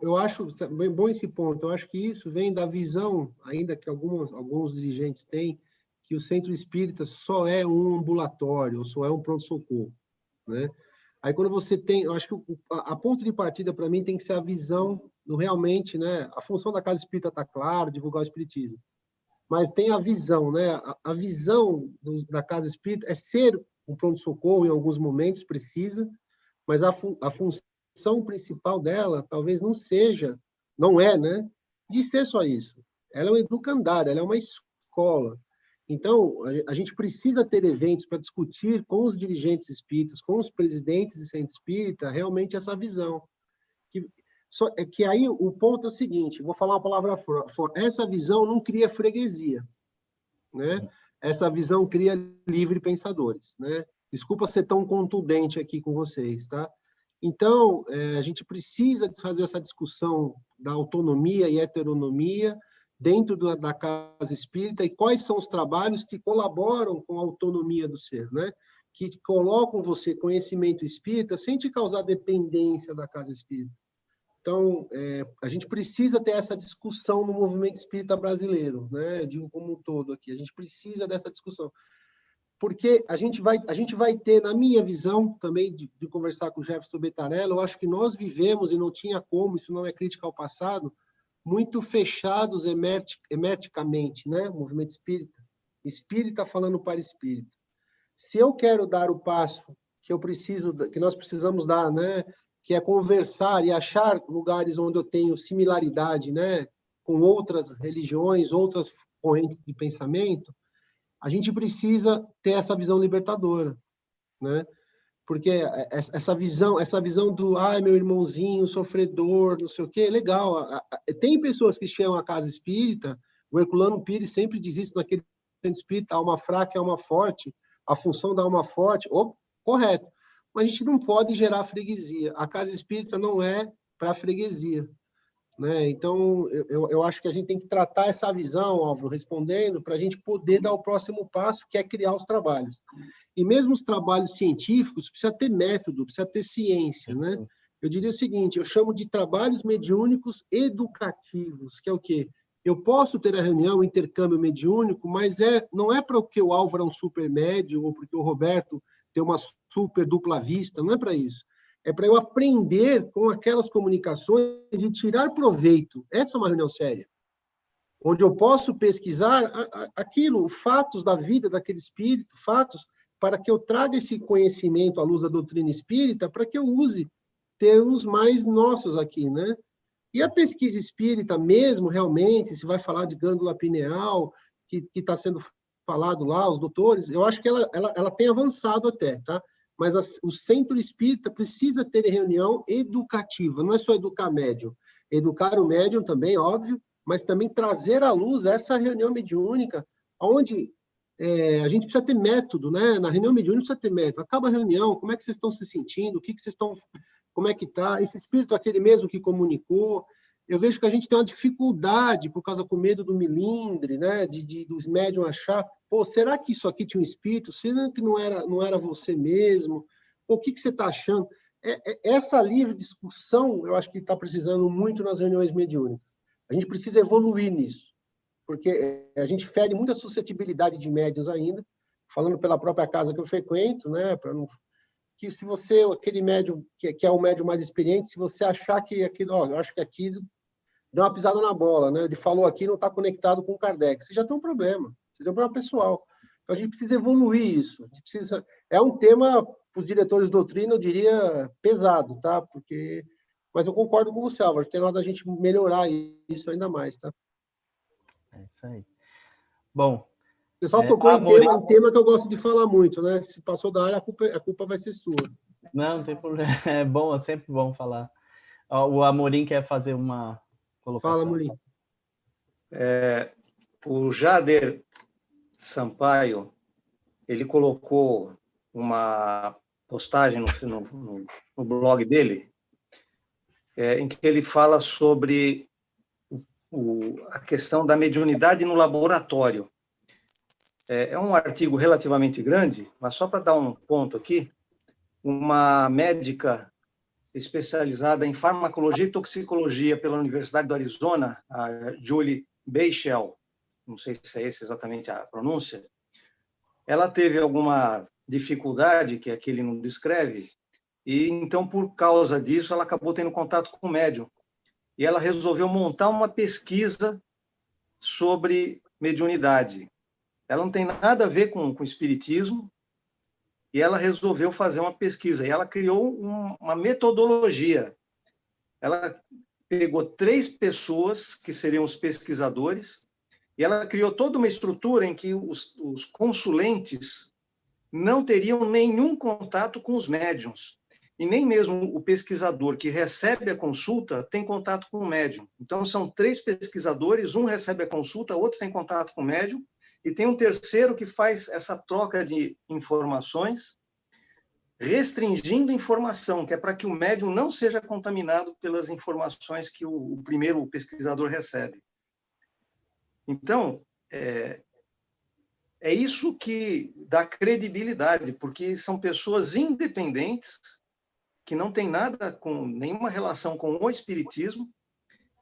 B: Eu acho bem bom esse ponto. Eu acho que isso vem da visão, ainda que alguns dirigentes têm, que o centro espírita só é um ambulatório, ou só é um pronto-socorro, né? Aí quando você tem, eu acho que a ponto de partida para mim tem que ser a visão do realmente, né? A função da casa espírita está clara, divulgar o espiritismo, mas tem a visão, né? A visão da casa espírita é ser um pronto-socorro em alguns momentos precisa, mas a função principal dela talvez não é, né, de ser só isso. Ela é um educandário, ela é uma escola. Então, a gente precisa ter eventos para discutir com os dirigentes espíritas, com os presidentes de centro espírita, realmente essa visão. Que aí o ponto é o seguinte, vou falar uma palavra forte, essa visão não cria freguesia, né? Essa visão cria livre pensadores, né? Desculpa ser tão contundente aqui com vocês, tá? Então, a gente precisa fazer essa discussão da autonomia e heteronomia dentro da casa espírita e quais são os trabalhos que colaboram com a autonomia do ser, né? Que colocam você conhecimento espírita sem te causar dependência da casa espírita. Então, a gente precisa ter essa discussão no movimento espírita brasileiro, né? De como um todo aqui. A gente precisa dessa discussão. Porque a gente vai ter, na minha visão, também de conversar com o Jefferson Bettarello, eu acho que nós vivemos, e não tinha como, isso não é crítica ao passado, muito fechados hermeticamente, né? O movimento espírita. Espírita falando para espírita. Se eu quero dar o passo que nós precisamos dar, né? Que é conversar e achar lugares onde eu tenho similaridade, né? Com outras religiões, outras correntes de pensamento, a gente precisa ter essa visão libertadora, né? Porque essa visão do meu irmãozinho, sofredor, não sei o quê, legal. Tem pessoas que chegam à casa espírita, o Herculano Pires sempre diz isso naquele espírita, a alma fraca é a alma forte, a função da alma forte, correto. Mas a gente não pode gerar freguesia. A casa espírita não é para freguesia, né? Então, eu acho que a gente tem que tratar essa visão, Álvaro, respondendo, para a gente poder dar o próximo passo, que é criar os trabalhos. E mesmo os trabalhos científicos, precisa ter método, precisa ter ciência, né? Eu diria o seguinte, eu chamo de trabalhos mediúnicos educativos, que é o quê? Eu posso ter a reunião, o intercâmbio mediúnico, mas não é porque o Álvaro é um super médium, ou porque o Roberto tem uma super dupla vista, não é para isso. É para eu aprender com aquelas comunicações e tirar proveito. Essa é uma reunião séria, onde eu posso pesquisar aquilo, fatos da vida daquele espírito, fatos, para que eu traga esse conhecimento à luz da doutrina espírita, para que eu use termos mais nossos aqui, né? E a pesquisa espírita mesmo, realmente, se vai falar de glândula pineal, que está sendo falado lá, os doutores, eu acho que ela tem avançado até, tá? Mas o centro espírita precisa ter reunião educativa, não é só educar médium. Educar o médium também, óbvio, mas também trazer à luz essa reunião mediúnica, onde a gente precisa ter método, né? Na reunião mediúnica precisa ter método. Acaba a reunião, como é que vocês estão se sentindo? O que vocês estão... Como é que está? Esse espírito é aquele mesmo que comunicou? Eu vejo que a gente tem uma dificuldade, por causa com medo do milindre, né? Dos médiums achar, será que isso aqui tinha um espírito? Será que não era você mesmo? O que você está achando? Essa livre discussão, eu acho que está precisando muito nas reuniões mediúnicas. A gente precisa evoluir nisso, porque a gente fere muita suscetibilidade de médiuns ainda, falando pela própria casa que eu frequento, né? Para não... que se você, aquele médium que é o médium mais experiente, se você achar que aquilo, eu acho que aqui deu uma pisada na bola, né? Ele falou aqui, não está conectado com o Kardec. Você já tem um problema. Você tem um problema pessoal. Então, a gente precisa evoluir isso. É um tema, para os diretores de doutrina, eu diria, pesado, tá? Porque Mas eu concordo com você, Álvaro, tem hora da gente melhorar isso ainda mais, tá?
A: É isso aí. Bom,
B: O pessoal tocou em tema que eu gosto de falar muito, né? Se passou da área, a culpa vai ser sua.
A: Não tem problema. É bom, é sempre bom falar. O Amorim quer fazer uma colocação.
B: Fala, Amorim.
C: O Jader Sampaio, ele colocou uma postagem no blog dele, em que ele fala sobre a questão da mediunidade no laboratório. É um artigo relativamente grande, mas só para dar um ponto aqui, uma médica especializada em farmacologia e toxicologia pela Universidade do Arizona, a Julie Beischel, não sei se é essa exatamente a pronúncia, ela teve alguma dificuldade, que aqui ele não descreve, e então, por causa disso, ela acabou tendo contato com o médium. E ela resolveu montar uma pesquisa sobre mediunidade. Ela não tem nada a ver com espiritismo, e ela resolveu fazer uma pesquisa. E ela criou uma metodologia. Ela pegou 3 pessoas, que seriam os pesquisadores, e ela criou toda uma estrutura em que os consulentes não teriam nenhum contato com os médiuns. E nem mesmo o pesquisador que recebe a consulta tem contato com o médium. Então, são 3 pesquisadores, um recebe a consulta, outro tem contato com o médium, e tem um terceiro que faz essa troca de informações, restringindo informação, que é para que o médium não seja contaminado pelas informações que o primeiro pesquisador recebe. Então, é isso que dá credibilidade, porque são pessoas independentes, que não têm nenhuma relação com o espiritismo,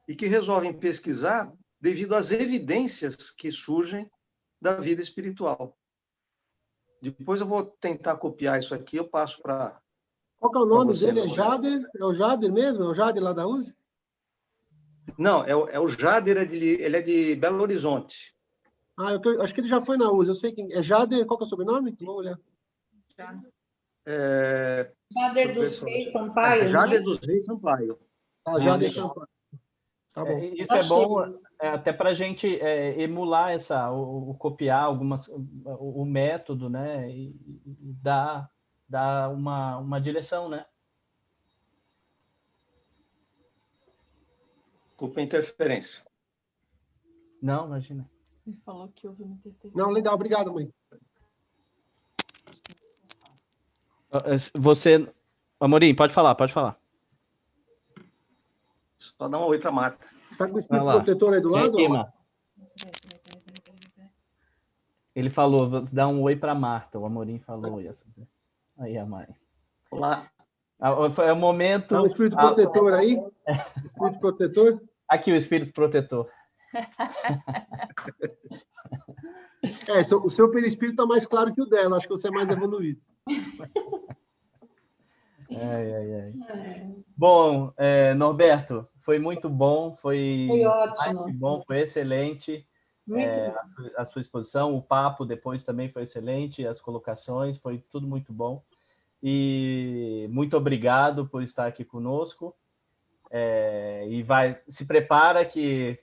C: e que resolvem pesquisar devido às evidências que surgem da vida espiritual. Depois eu vou tentar copiar isso aqui, eu passo para...
B: Qual que é o nome dele? É Jader? É o Jader mesmo? É o Jader lá da USE?
C: Não, é o Jader, ele é de Belo Horizonte.
B: Eu acho que ele já foi na USE, eu sei quem é. Jader, qual que é o sobrenome? Vamos olhar.
D: Jader dos Reis Sampaio.
C: Jader dos Reis Sampaio.
B: Jader Sampaio. Tá bom.
A: Isso é bom até para a gente emular copiar o método, né? E dar uma direção, né?
C: Desculpa a interferência.
A: Não, imagina.
J: Ele falou que houve uma interferência.
B: Não, legal, obrigado, mãe.
A: Você, Amorim, pode falar.
C: Só dá um oi para a Marta.
B: Está com o espírito protetor aí do lado?
A: Ele falou, dá um oi para Marta. O Amorim falou. Aí a mãe.
C: Olá.
A: É o momento...
B: Está o espírito protetor aí? Espírito protetor?
A: Aqui o espírito protetor.
B: O seu perispírito está mais claro que o dela. Acho que você é mais evoluído.
A: Bom, Norberto, foi muito bom. Foi
D: ótimo.
A: Muito bom, foi excelente. A sua exposição, o papo depois também foi excelente, as colocações, foi tudo muito bom. E muito obrigado por estar aqui conosco. Se prepara que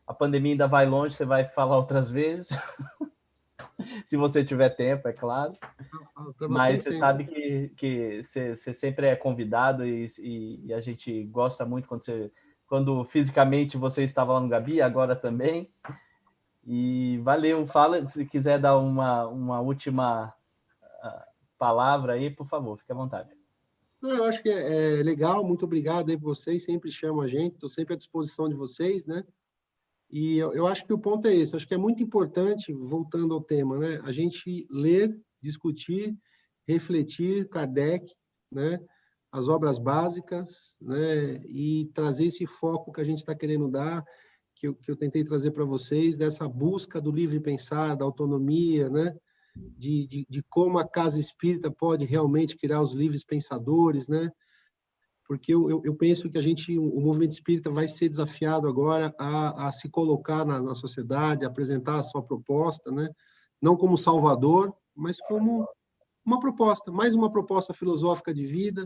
A: a pandemia ainda vai longe, você vai falar outras vezes. Se você tiver tempo, é claro. Mas você sabe que você sempre é convidado e a gente gosta muito quando fisicamente você estava lá no Gabi, agora também. E valeu, fala, se quiser dar uma última palavra aí, por favor, fique à vontade.
B: Eu acho que é legal, muito obrigado aí por vocês, sempre chamam a gente, estou sempre à disposição de vocês, né? E eu acho que o ponto é esse, acho que é muito importante, voltando ao tema, né? A gente ler, discutir, refletir Kardec, né? As obras básicas, né? E trazer esse foco que a gente está querendo dar, que eu tentei trazer para vocês, dessa busca do livre pensar, da autonomia, né? De como a casa espírita pode realmente criar os livres pensadores, né? Porque eu penso que o movimento espírita vai ser desafiado agora a se colocar na sociedade, a apresentar a sua proposta, né? Não como salvador, mas como uma proposta, mais uma proposta filosófica de vida,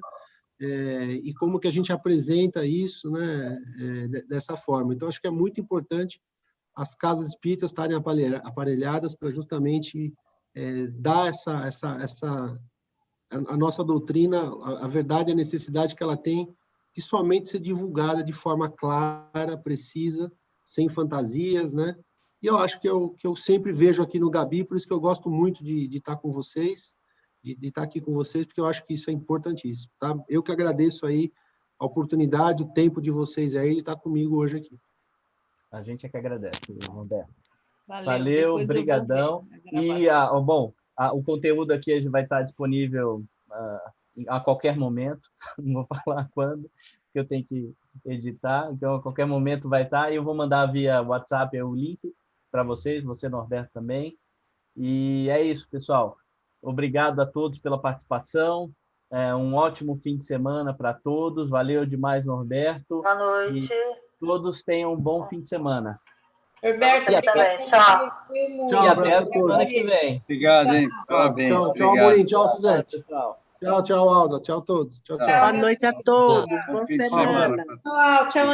B: e como que a gente apresenta isso, né, dessa forma. Então, acho que é muito importante as casas espíritas estarem aparelhadas para justamente dar a nossa doutrina, a verdade, a necessidade que ela tem de somente ser divulgada de forma clara, precisa, sem fantasias, né? E eu acho que eu sempre vejo aqui no Gabi, por isso que eu gosto muito de estar com vocês, de estar aqui com vocês, porque eu acho que isso é importantíssimo, tá? Eu que agradeço aí a oportunidade, o tempo de vocês aí de estar comigo hoje aqui.
A: A gente é que agradece, Roberto.
J: Valeu,
A: brigadão. E, o conteúdo aqui vai estar disponível a qualquer momento, não vou falar quando, que eu tenho que editar, então a qualquer momento vai estar, e eu vou mandar via WhatsApp o link para vocês, você, Norberto, também. E é isso, pessoal. Obrigado a todos pela participação. Um ótimo fim de semana para todos. Valeu demais, Norberto.
K: Boa noite.
A: E todos tenham um bom fim de semana.
K: Norberto, também. Tchau.
A: E até a semana que vem.
G: Obrigado, hein? Parabéns.
B: Tchau, Amorim. Tchau, Suzete. Tchau, Alda. Tchau, todos. Tchau.
L: Boa noite a todos. Boa
G: Fim de
L: semana.
G: semana.
D: Tchau,